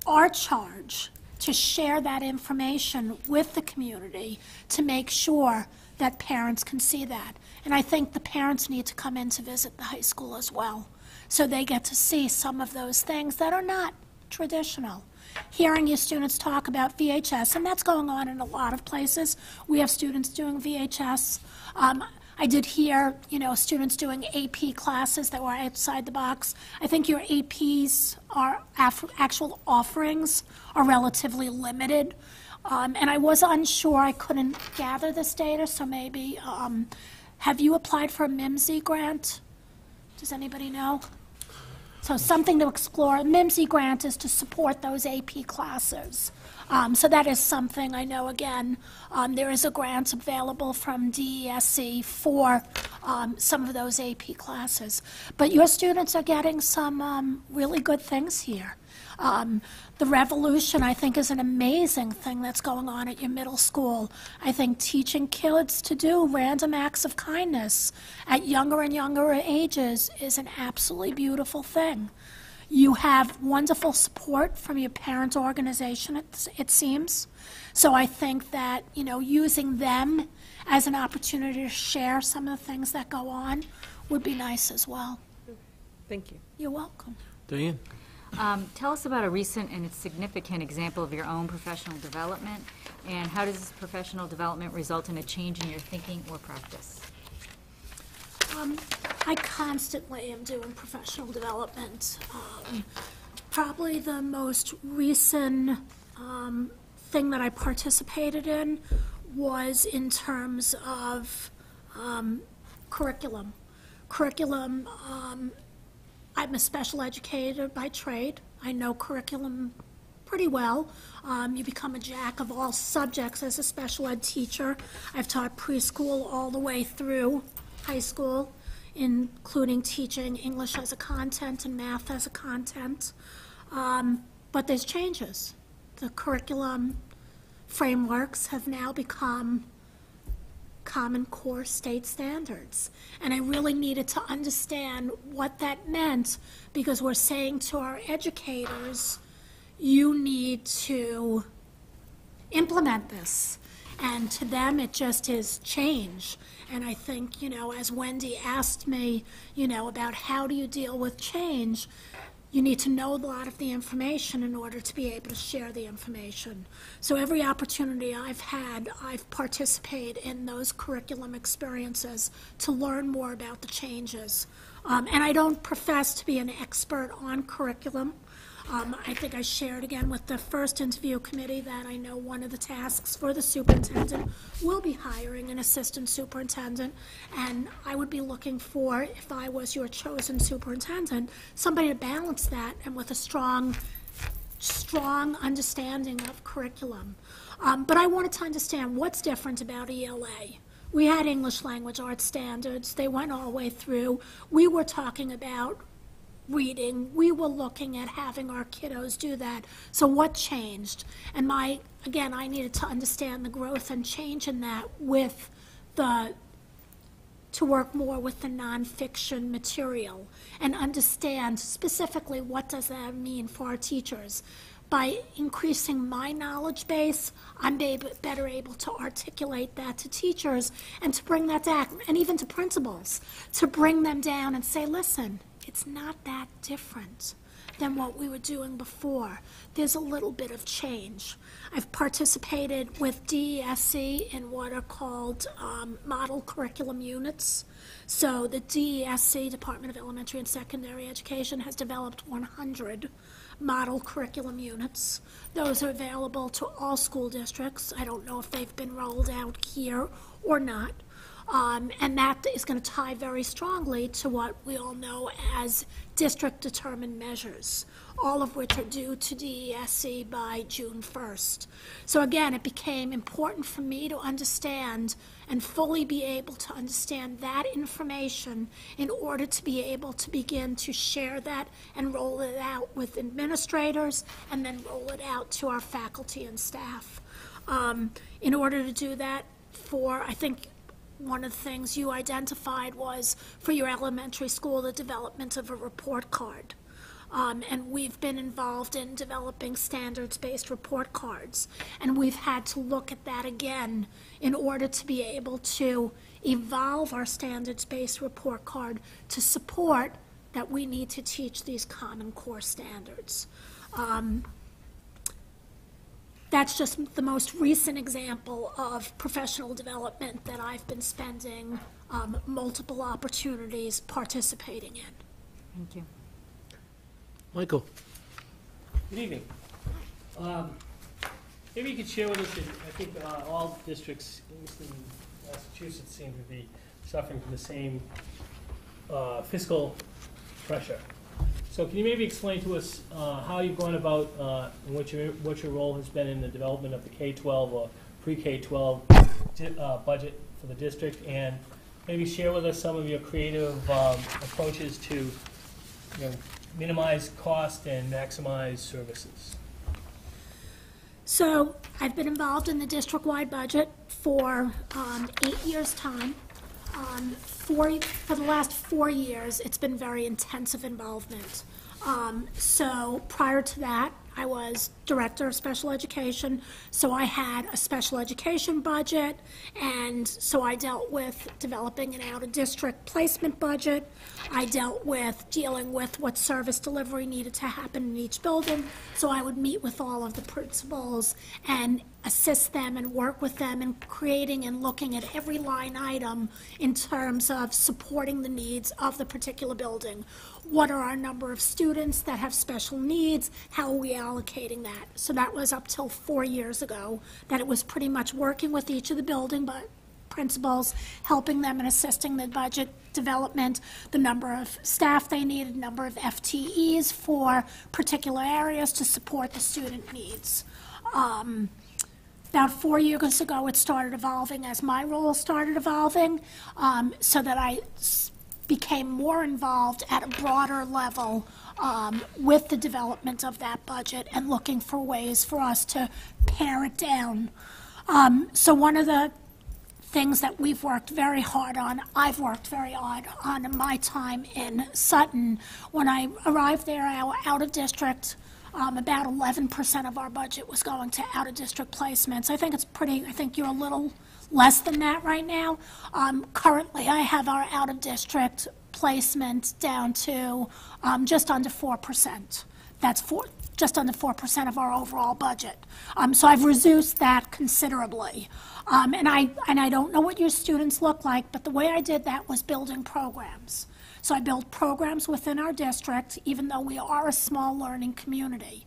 our charge to share that information with the community to make sure that parents can see that. And I think the parents need to come in to visit the high school as well, so they get to see some of those things that are not traditional. Hearing your students talk about VHS, and that's going on in a lot of places. We have students doing VHS. I did hear, you know, students doing AP classes that were outside the box. I think your APs are actual offerings are relatively limited. And I was unsure, I couldn't gather this data, so maybe, have you applied for a MIMSI grant? Does anybody know? So something to explore. A MIMSI grant is to support those AP classes. So that is something I know, again, there is a grant available from DESE for some of those AP classes. But your students are getting some really good things here. The Revolution, I think, is an amazing thing that's going on at your middle school. I think teaching kids to do random acts of kindness at younger and younger ages is an absolutely beautiful thing. You have wonderful support from your parent organization, it seems. So I think that, you know, using them as an opportunity to share some of the things that go on would be nice as well. Thank you. You're welcome. Diane? Tell us about a recent and significant example of your own professional development, and how does this professional development result in a change in your thinking or practice? I constantly am doing professional development. Probably the most recent thing that I participated in was in terms of curriculum. Curriculum I'm a special educator by trade. I know curriculum pretty well. You become a jack of all subjects as a special ed teacher. I've taught preschool all the way through high school, including teaching English as a content and math as a content. But there's changes. The curriculum frameworks have now become Common Core state standards. And I really needed to understand what that meant, because we're saying to our educators, you need to implement this. And to them, it just is change. And I think, as Wendy asked me, about how do you deal with change, you need to know a lot of the information in order to be able to share the information. So every opportunity I've had, I've participated in those curriculum experiences to learn more about the changes. And I don't profess to be an expert on curriculum. I think I shared again with the first interview committee that I know one of the tasks for the superintendent will be hiring an assistant superintendent, and I would be looking for, if I was your chosen superintendent, somebody to balance that and with a strong understanding of curriculum. But I wanted to understand what's different about ELA. We had English language arts standards. They went all the way through. We were talking about reading. We were looking at having our kiddos do that. So what changed? And again, I needed to understand the growth and change in that to work more with the nonfiction material and understand specifically what does that mean for our teachers. By increasing my knowledge base, I'm better able to articulate that to teachers and to bring that down, and even to principals, to bring them down and say, listen, it's not that different than what we were doing before. There's a little bit of change. I've participated with DESE in what are called model curriculum units. So the DESE, Department of Elementary and Secondary Education, has developed 100 model curriculum units. Those are available to all school districts. I don't know if they've been rolled out here or not. And that is going to tie very strongly to what we all know as district-determined measures, all of which are due to DESE by June 1st. So again, it became important for me to understand and fully be able to understand that information in order to be able to begin to share that and roll it out with administrators and then roll it out to our faculty and staff. In order to do that, I think, one of the things you identified was, for your elementary school, the development of a report card. And we've been involved in developing standards-based report cards. And we've had to look at that again in order to be able to evolve our standards-based report card to support that we need to teach these Common Core standards. That's just the most recent example of professional development that I've been spending multiple opportunities participating in. Thank you. Michael? Good evening. Maybe you could share with us, I think all districts, at least in Massachusetts, seem to be suffering from the same fiscal pressure. So can you maybe explain to us how you've gone about and what your role has been in the development of the K-12 or pre-K-12 budget for the district, and maybe share with us some of your creative approaches to minimize cost and maximize services? So I've been involved in the district-wide budget for 8 years' time. For the last 4 years, it's been very intensive involvement. So prior to that, I was director of special education, so I had a special education budget, and so I dealt with developing an out-of-district placement budget. I dealt with dealing with what service delivery needed to happen in each building, so I would meet with all of the principals and assist them and work with them in creating and looking at every line item in terms of supporting the needs of the particular building. What are our number of students that have special needs? How are we allocating that? So that was up till 4 years ago, that it was pretty much working with each of the building, but principals, helping them and assisting the budget development, the number of staff they needed, number of FTEs for particular areas to support the student needs. About 4 years ago, it started evolving as my role started evolving, so that I became more involved at a broader level with the development of that budget and looking for ways for us to pare it down. So one of the things that we've worked very hard on, I've worked very hard on in my time in Sutton. When I arrived there, our out-of-district, about 11% of our budget was going to out-of-district placements. I think you're a little less than that right now. Currently, I have our out-of-district placement down to just under 4%. That's just under 4% of our overall budget. So I've reduced that considerably. And I don't know what your students look like, but the way I did that was building programs. So I built programs within our district, even though we are a small learning community,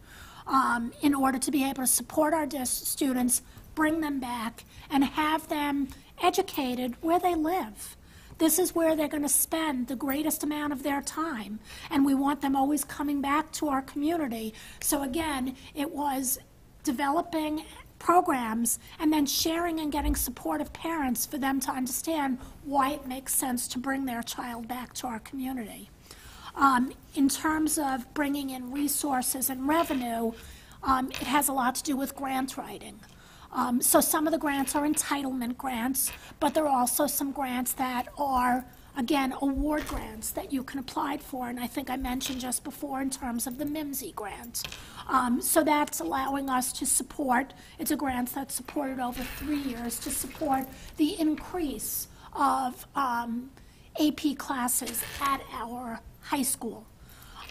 in order to be able to support our students, bring them back, and have them educated where they live. This is where they're going to spend the greatest amount of their time, and we want them always coming back to our community. So again, it was developing programs and then sharing and getting supportive parents for them to understand why it makes sense to bring their child back to our community. In terms of bringing in resources and revenue, it has a lot to do with grant writing. So some of the grants are entitlement grants, but there are also some grants that are, again, award grants that you can apply for, and I think I mentioned just before in terms of the MIMSI grant. So that's allowing us to support, it's a grant that's supported over 3 years to support the increase of AP classes at our high school.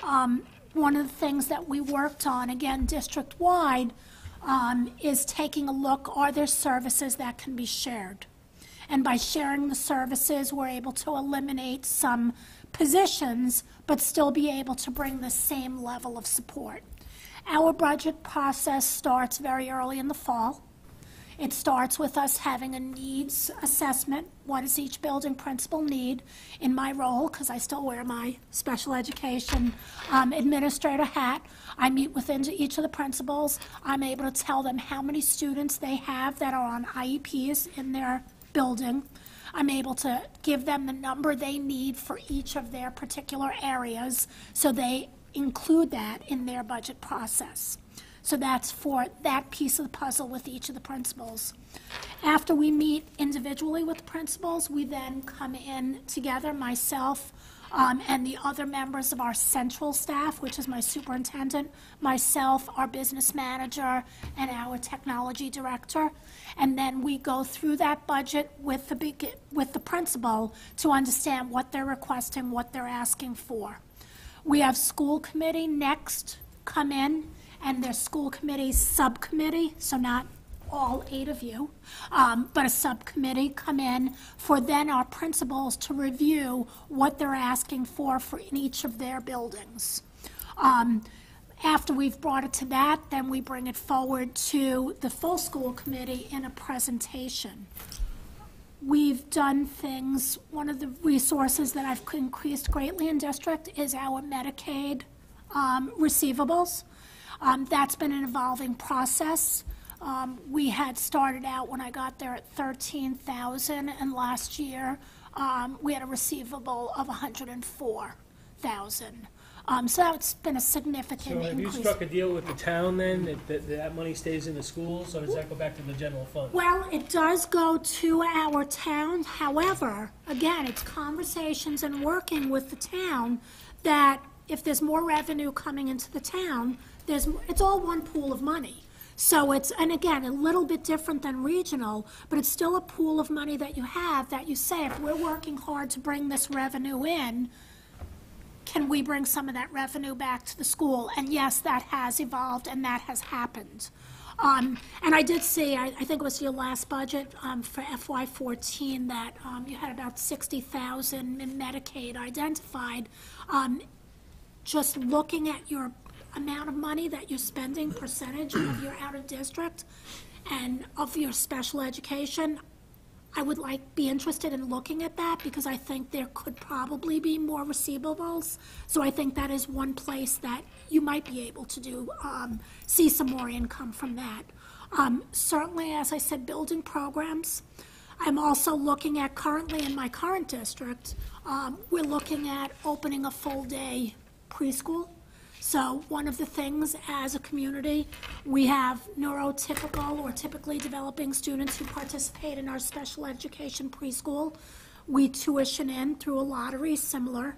One of the things that we worked on, again, district-wide, is taking a look, are there services that can be shared? And by sharing the services, we're able to eliminate some positions, but still be able to bring the same level of support. Our budget process starts very early in the fall. It starts with us having a needs assessment. What does each building principal need? In my role, because I still wear my special education administrator hat, I meet with each of the principals. I'm able to tell them how many students they have that are on IEPs in their building. I'm able to give them the number they need for each of their particular areas, so they include that in their budget process. So that's for that piece of the puzzle with each of the principals. After we meet individually with the principals, we then come in together, myself and the other members of our central staff, which is my superintendent, myself, our business manager, and our technology director. And then we go through that budget with the principal to understand what they're requesting, what they're asking for. We have school committee next come in, and their school committee subcommittee, so not all 8 of you, but a subcommittee come in for then our principals to review what they're asking for in each of their buildings. After we've brought it to that, then we bring it forward to the full school committee in a presentation. We've done things, one of the resources that I've increased greatly in district is our Medicaid receivables. That's been an evolving process. We had started out when I got there at 13,000, and last year we had a receivable of 104,000. So that's been a significant increase. So have you struck a deal with the town then, that money stays in the schools, or does that go back to the general fund? Well, it does go to our town. However, again, it's conversations and working with the town that if there's more revenue coming into the town, it's all one pool of money. So it's, and again, a little bit different than regional, but it's still a pool of money that you have that you say, if we're working hard to bring this revenue in, can we bring some of that revenue back to the school? And yes, that has evolved and that has happened. And I did see, I think it was your last budget for FY14 that you had about 60,000 in Medicaid identified. Just looking at your amount of money that you're spending, percentage of your out of district and of your special education, I would be interested in looking at that because I think there could probably be more receivables. So I think that is one place that you might be able to do, see some more income from that. Certainly, as I said, building programs. I'm also looking at currently in my current district, we're looking at opening a full-day preschool. So one of the things as a community, we have neurotypical or typically developing students who participate in our special education preschool. We tuition in through a lottery similar.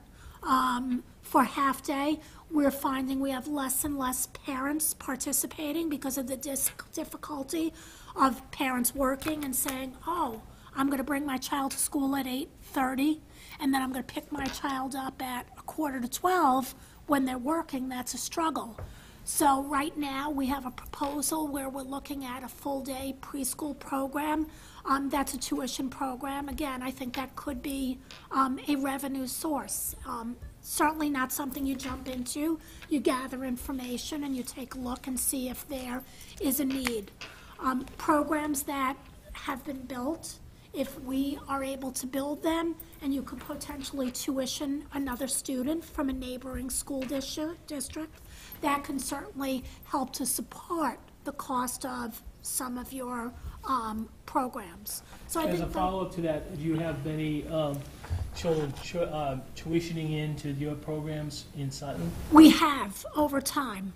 For half-day, we're finding we have less and less parents participating because of the difficulty of parents working and saying, oh, I'm going to bring my child to school at 8:30, and then I'm going to pick my child up at 11:45 when they're working. That's a struggle. So right now, we have a proposal where we're looking at a full-day preschool program. That's a tuition program. Again, I think that could be a revenue source. Certainly not something you jump into. You gather information and you take a look and see if there is a need. Programs that have been built, if we are able to build them, and you could potentially tuition another student from a neighboring school district, that can certainly help to support the cost of some of your programs. So I As think a follow-up to that, do you have many children tuitioning into your programs in Sutton? we have over time.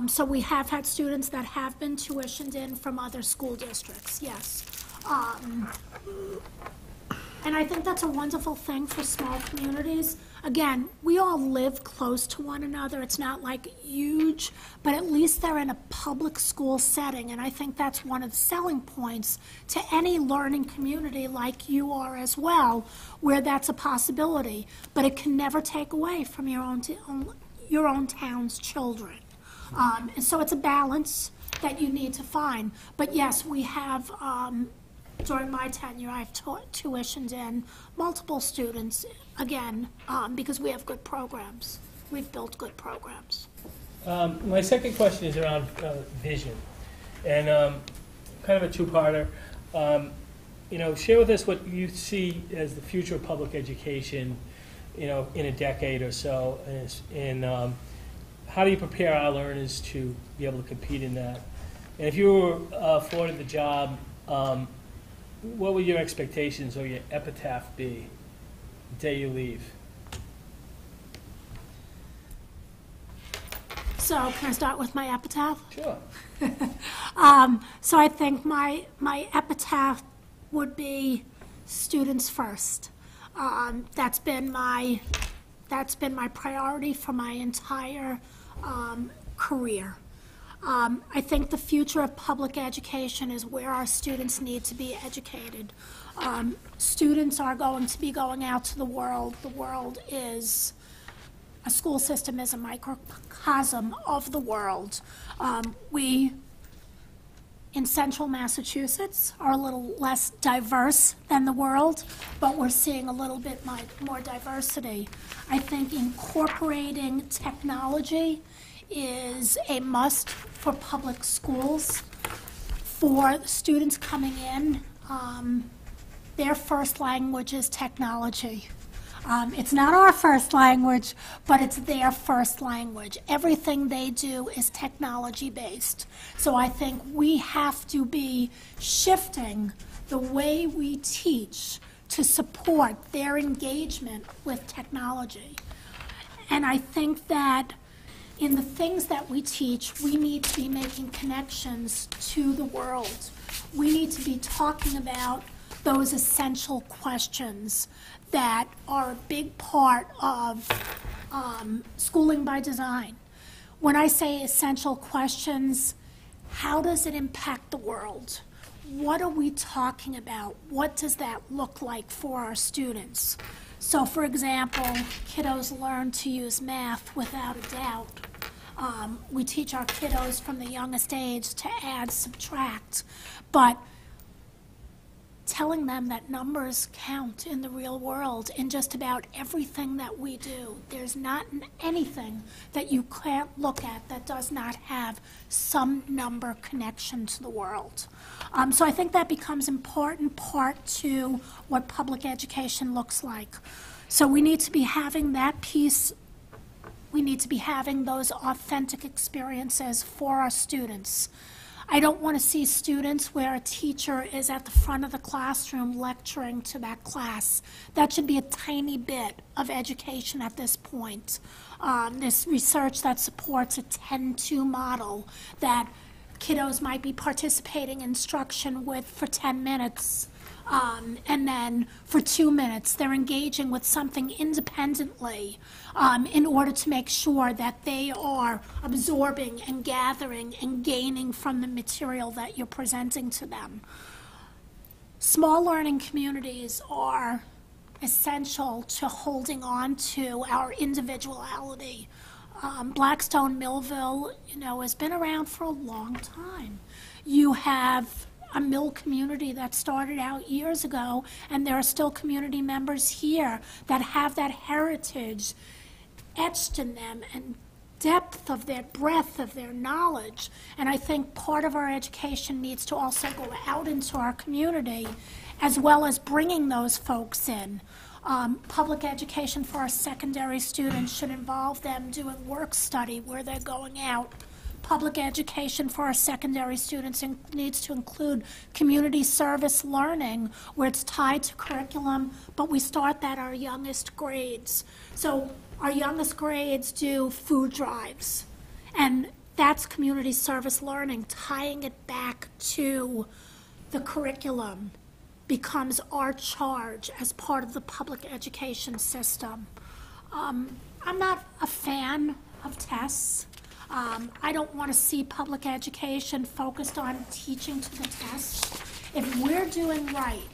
So we have had students that have been tuitioned in from other school districts, yes. And I think that's a wonderful thing for small communities. Again, we all live close to one another. It's not like huge, but at least they're in a public school setting. And I think that's one of the selling points to any learning community like you are as well, where that's a possibility. But it can never take away from your own town's children. And so it's a balance that you need to find. But yes, we have, during my tenure, I've tuitioned in multiple students, again, because we have good programs. We've built good programs. My second question is around vision, and kind of a two-parter. Share with us what you see as the future of public education, in a decade or so, and how do you prepare our learners to be able to compete in that? And if you were afforded the job, what would your expectations or your epitaph be the day you leave? So can I start with my epitaph? Sure. So I think my epitaph would be students first. That's been my priority for my entire career. I think the future of public education is where our students need to be educated. Students are going to be going out to the world. The world is, a school system is a microcosm of the world. We, in central Massachusetts, are a little less diverse than the world, but we're seeing a little bit more diversity. I think incorporating technology is a must for public schools. For students coming in, their first language is technology. It's not our first language, but it's their first language. Everything they do is technology-based. So I think we have to be shifting the way we teach to support their engagement with technology. And I think that in the things that we teach, we need to be making connections to the world. We need to be talking about those essential questions that are a big part of schooling by design. When I say essential questions, how does it impact the world? What are we talking about? What does that look like for our students? So, for example, kiddos learn to use math without a doubt. We teach our kiddos from the youngest age to add, subtract, but telling them that numbers count in the real world in just about everything that we do. There's not anything that you can't look at that does not have some number connection to the world. So I think that becomes important part to what public education looks like. So we need to be having that piece. We need to be having those authentic experiences for our students. I don't want to see students where a teacher is at the front of the classroom lecturing to that class. That should be a tiny bit of education at this point. There's research that supports a 10-2 model that kiddos might be participating in instruction with for 10 minutes. And then for 2 minutes, they're engaging with something independently in order to make sure that they are absorbing and gathering and gaining from the material that you're presenting to them. Small learning communities are essential to holding on to our individuality. Blackstone Millville, has been around for a long time. You have a mill community that started out years ago, and there are still community members here that have that heritage etched in them and depth of their breadth of their knowledge. And I think part of our education needs to also go out into our community as well as bringing those folks in. Public education for our secondary students should involve them doing work study where they're going out. Public education for our secondary students needs to include community service learning where it's tied to curriculum, but we start that at our youngest grades. So our youngest grades do food drives, and that's community service learning. Tying it back to the curriculum becomes our charge as part of the public education system. I'm not a fan of tests. I don't want to see public education focused on teaching to the test. If we're doing right,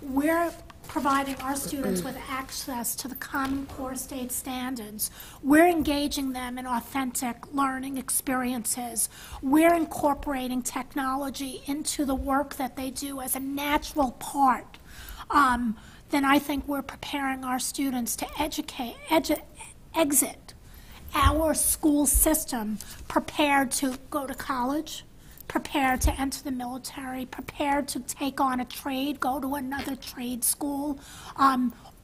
we're providing our students with access to the Common Core state standards. We're engaging them in authentic learning experiences. We're incorporating technology into the work that they do as a natural part. Then I think we're preparing our students to exit our school system prepared to go to college, prepared to enter the military, prepared to take on a trade, go to another trade school,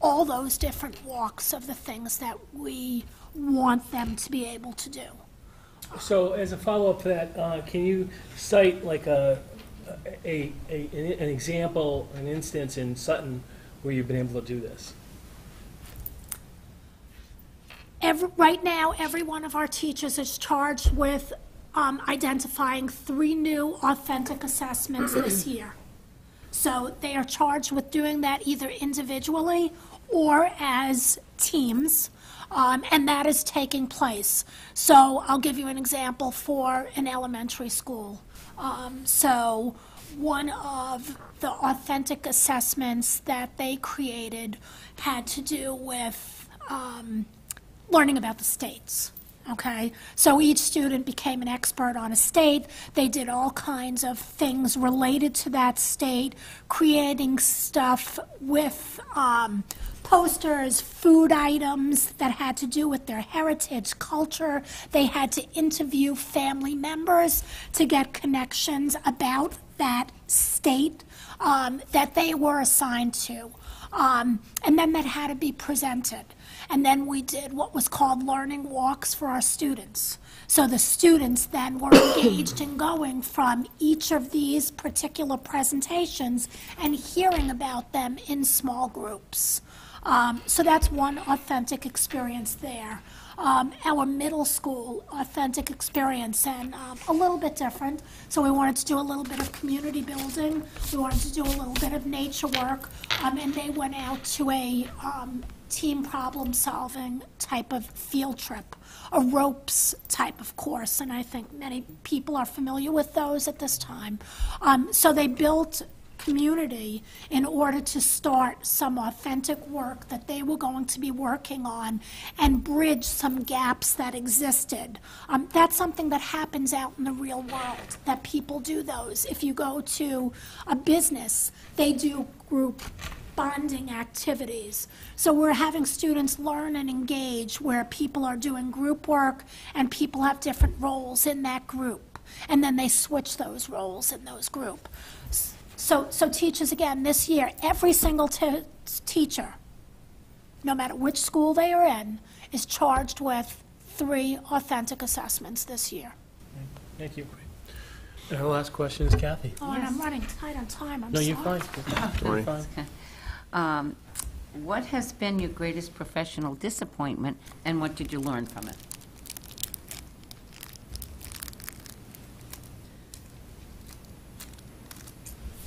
all those different walks of the things that we want them to be able to do. So as a follow-up to that, can you cite like an example, an instance in Sutton where you've been able to do this? Right now, every one of our teachers is charged with identifying 3 new authentic assessments this year. So they are charged with doing that either individually or as teams, and that is taking place. So I'll give you an example for an elementary school. So one of the authentic assessments that they created had to do with learning about the states, okay? So each student became an expert on a state. They did all kinds of things related to that state, creating stuff with posters, food items that had to do with their heritage, culture. They had to interview family members to get connections about that state that they were assigned to. And then that had to be presented. And then we did what was called learning walks for our students. So the students then were engaged in going from each of these particular presentations and hearing about them in small groups. So that's one authentic experience there. Our middle school authentic experience, and a little bit different. So we wanted to do a little bit of community building. We wanted to do a little bit of nature work, and they went out to a team problem solving type of field trip, a ropes type of course, and I think many people are familiar with those at this time. So they built community in order to start some authentic work that they were going to be working on and bridge some gaps that existed. That's something that happens out in the real world, that people do those. If you go to a business, they do group bonding activities. So we're having students learn and engage where people are doing group work and people have different roles in that group. And then they switch those roles in those group. So teachers, again, this year, every single teacher, no matter which school they are in, is charged with 3 authentic assessments this year. Thank you. And our last question is Kathy. Oh, and I'm running tight on time, I'm No, sorry. you're fine. You're fine. What has been your greatest professional disappointment, and what did you learn from it?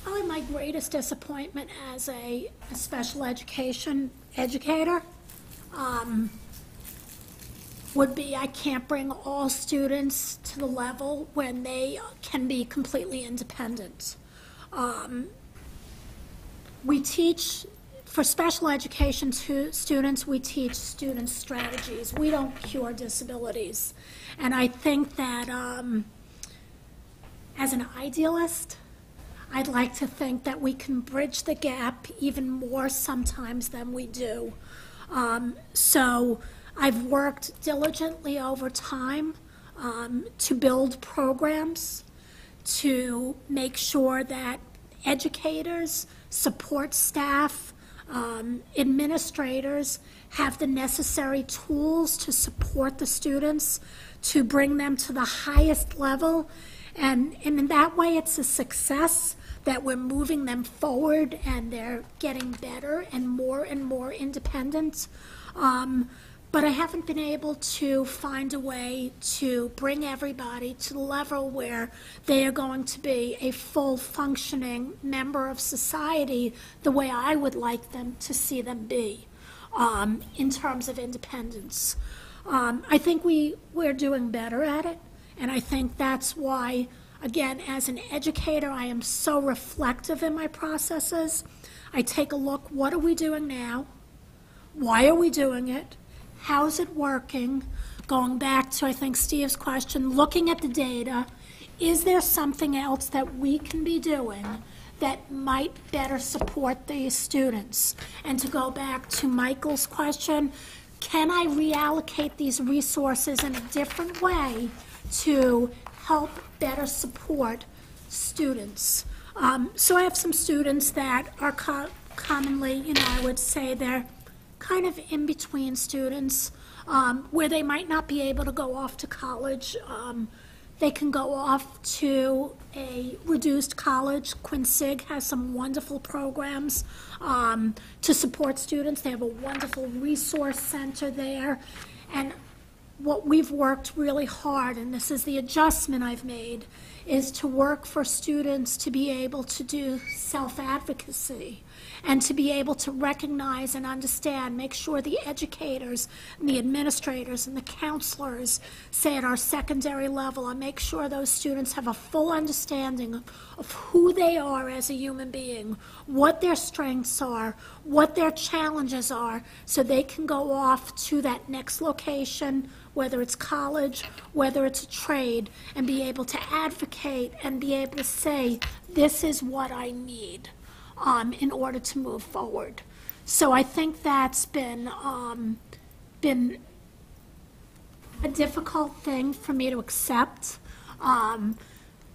Probably my greatest disappointment as a special education educator would be I can't bring all students to the level when they can be completely independent. We teach, for special education students, we teach students strategies. We don't cure disabilities. And I think that as an idealist, I'd like to think that we can bridge the gap even more sometimes than we do. So I've worked diligently over time to build programs, to make sure that educators, support staff, administrators have the necessary tools to support the students, to bring them to the highest level. And in that way, it's a success that we're moving them forward and they're getting better and more independent. But I haven't been able to find a way to bring everybody to the level where they are going to be a full functioning member of society the way I would like them to see them be in terms of independence. I think we're doing better at it, and I think that's why, again, as an educator, I am so reflective in my processes. I take a look, what are we doing now? Why are we doing it? How's it working? Going back to, I think, Steve's question, looking at the data, is there something else that we can be doing that might better support these students? And to go back to Michael's question, can I reallocate these resources in a different way to help better support students? So I have some students that are commonly, I would say they're kind of in-between students, where they might not be able to go off to college. They can go off to a reduced college. Quincy has some wonderful programs to support students. They have a wonderful resource center there. And what we've worked really hard, and this is the adjustment I've made, is to work for students to be able to do self-advocacy and to be able to recognize and understand, make sure the educators and the administrators and the counselors, say at our secondary level, and make sure those students have a full understanding of who they are as a human being, what their strengths are, what their challenges are, so they can go off to that next location, whether it's college, whether it's a trade, and be able to advocate and be able to say, this is what I need in order to move forward. So I think that's been a difficult thing for me to accept.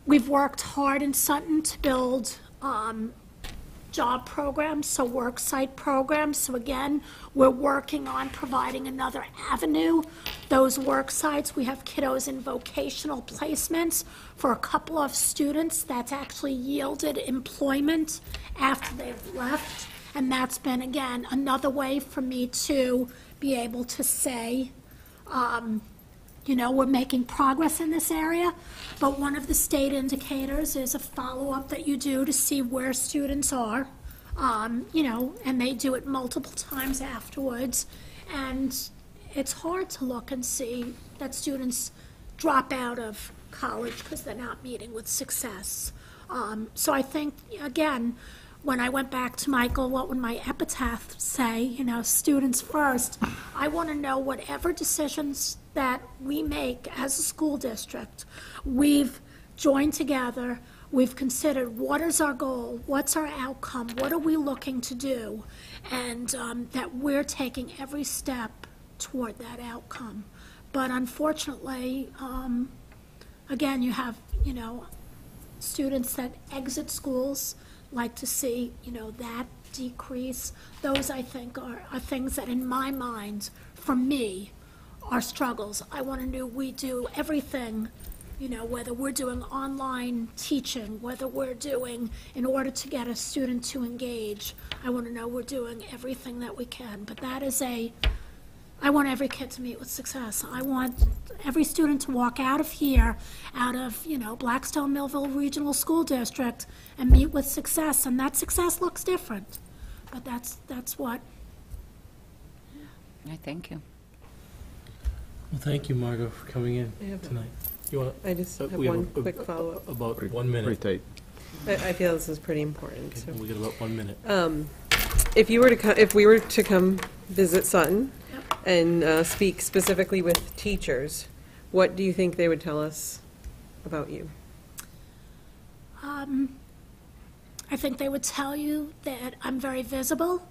We've worked hard in Sutton to build job programs, so work site programs. So again, we're working on providing another avenue. Those work sites, we have kiddos in vocational placements for a couple of students that's actually yielded employment after they've left. And that's been, again, another way for me to be able to say, we're making progress in this area, but one of the state indicators is a follow-up that you do to see where students are, and they do it multiple times afterwards. And it's hard to look and see that students drop out of college because they're not meeting with success. So I think, again, when I went back to Michael, what would my epitaph say? You know, students first. I want to know whatever decisions that we make as a school district, we've joined together, we've considered what is our goal, what's our outcome, what are we looking to do, and that we're taking every step toward that outcome. But unfortunately, again, you have, you know, students that exit schools, like to see, you know, that decrease. Those, I think, are things that, in my mind, for me, are struggles. I want to know we do everything, you know, whether we're doing online teaching, whether we're doing, in order to get a student to engage, I want to know we're doing everything that we can. But that is I want every kid to meet with success. I want every student to walk out of here, out of, you know, Blackstone Millville Regional School District, and meet with success. And that success looks different. But that's what. I thank you. Well, thank you, Margo, for coming in I have tonight. You want? I just have we one quick follow-up. About 1 minute. Pretty tight. I feel this is pretty important. Okay, So. we got about 1 minute. If we were to come visit Sutton and speak specifically with teachers, what do you think they would tell us about you? I think they would tell you that I'm very visible.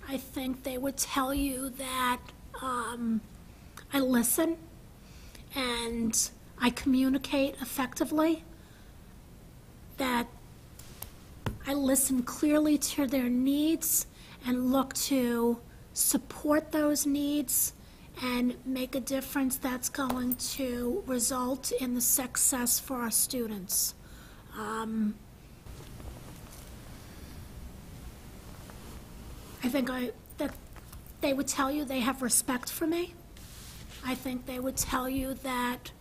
I think they would tell you that I listen and I communicate effectively, that I listen clearly to their needs and look to support those needs and make a difference that's going to result in the success for our students. I think that they would tell you they have respect for me. I think they would tell you that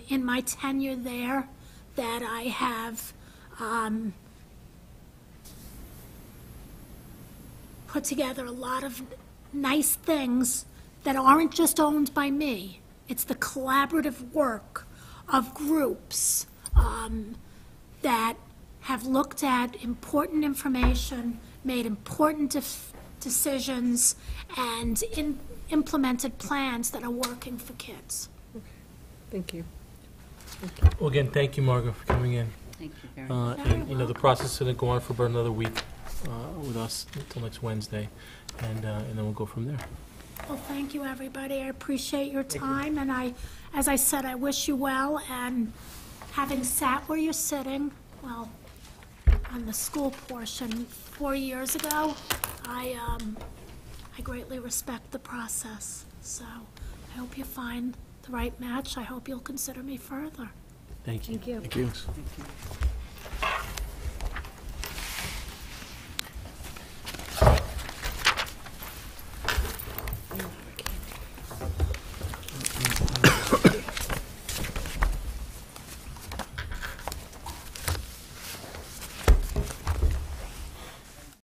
in my tenure there, that I have put together a lot of nice things that aren't just owned by me. It's the collaborative work of groups that have looked at important information, made important decisions, and implemented plans that are working for kids. Thank you. Well, again, thank you, Margo, for coming in. Thank you very much. And, you know, the process is going to go on for about another week with us until next Wednesday, and then we'll go from there. Well, thank you, everybody. I appreciate your time, and as I said, I wish you well, and having sat where you're sitting, well, on the school portion 4 years ago, I greatly respect the process. So I hope you find the right match. I hope you'll consider me further. Thank you. Thank you. Thank you.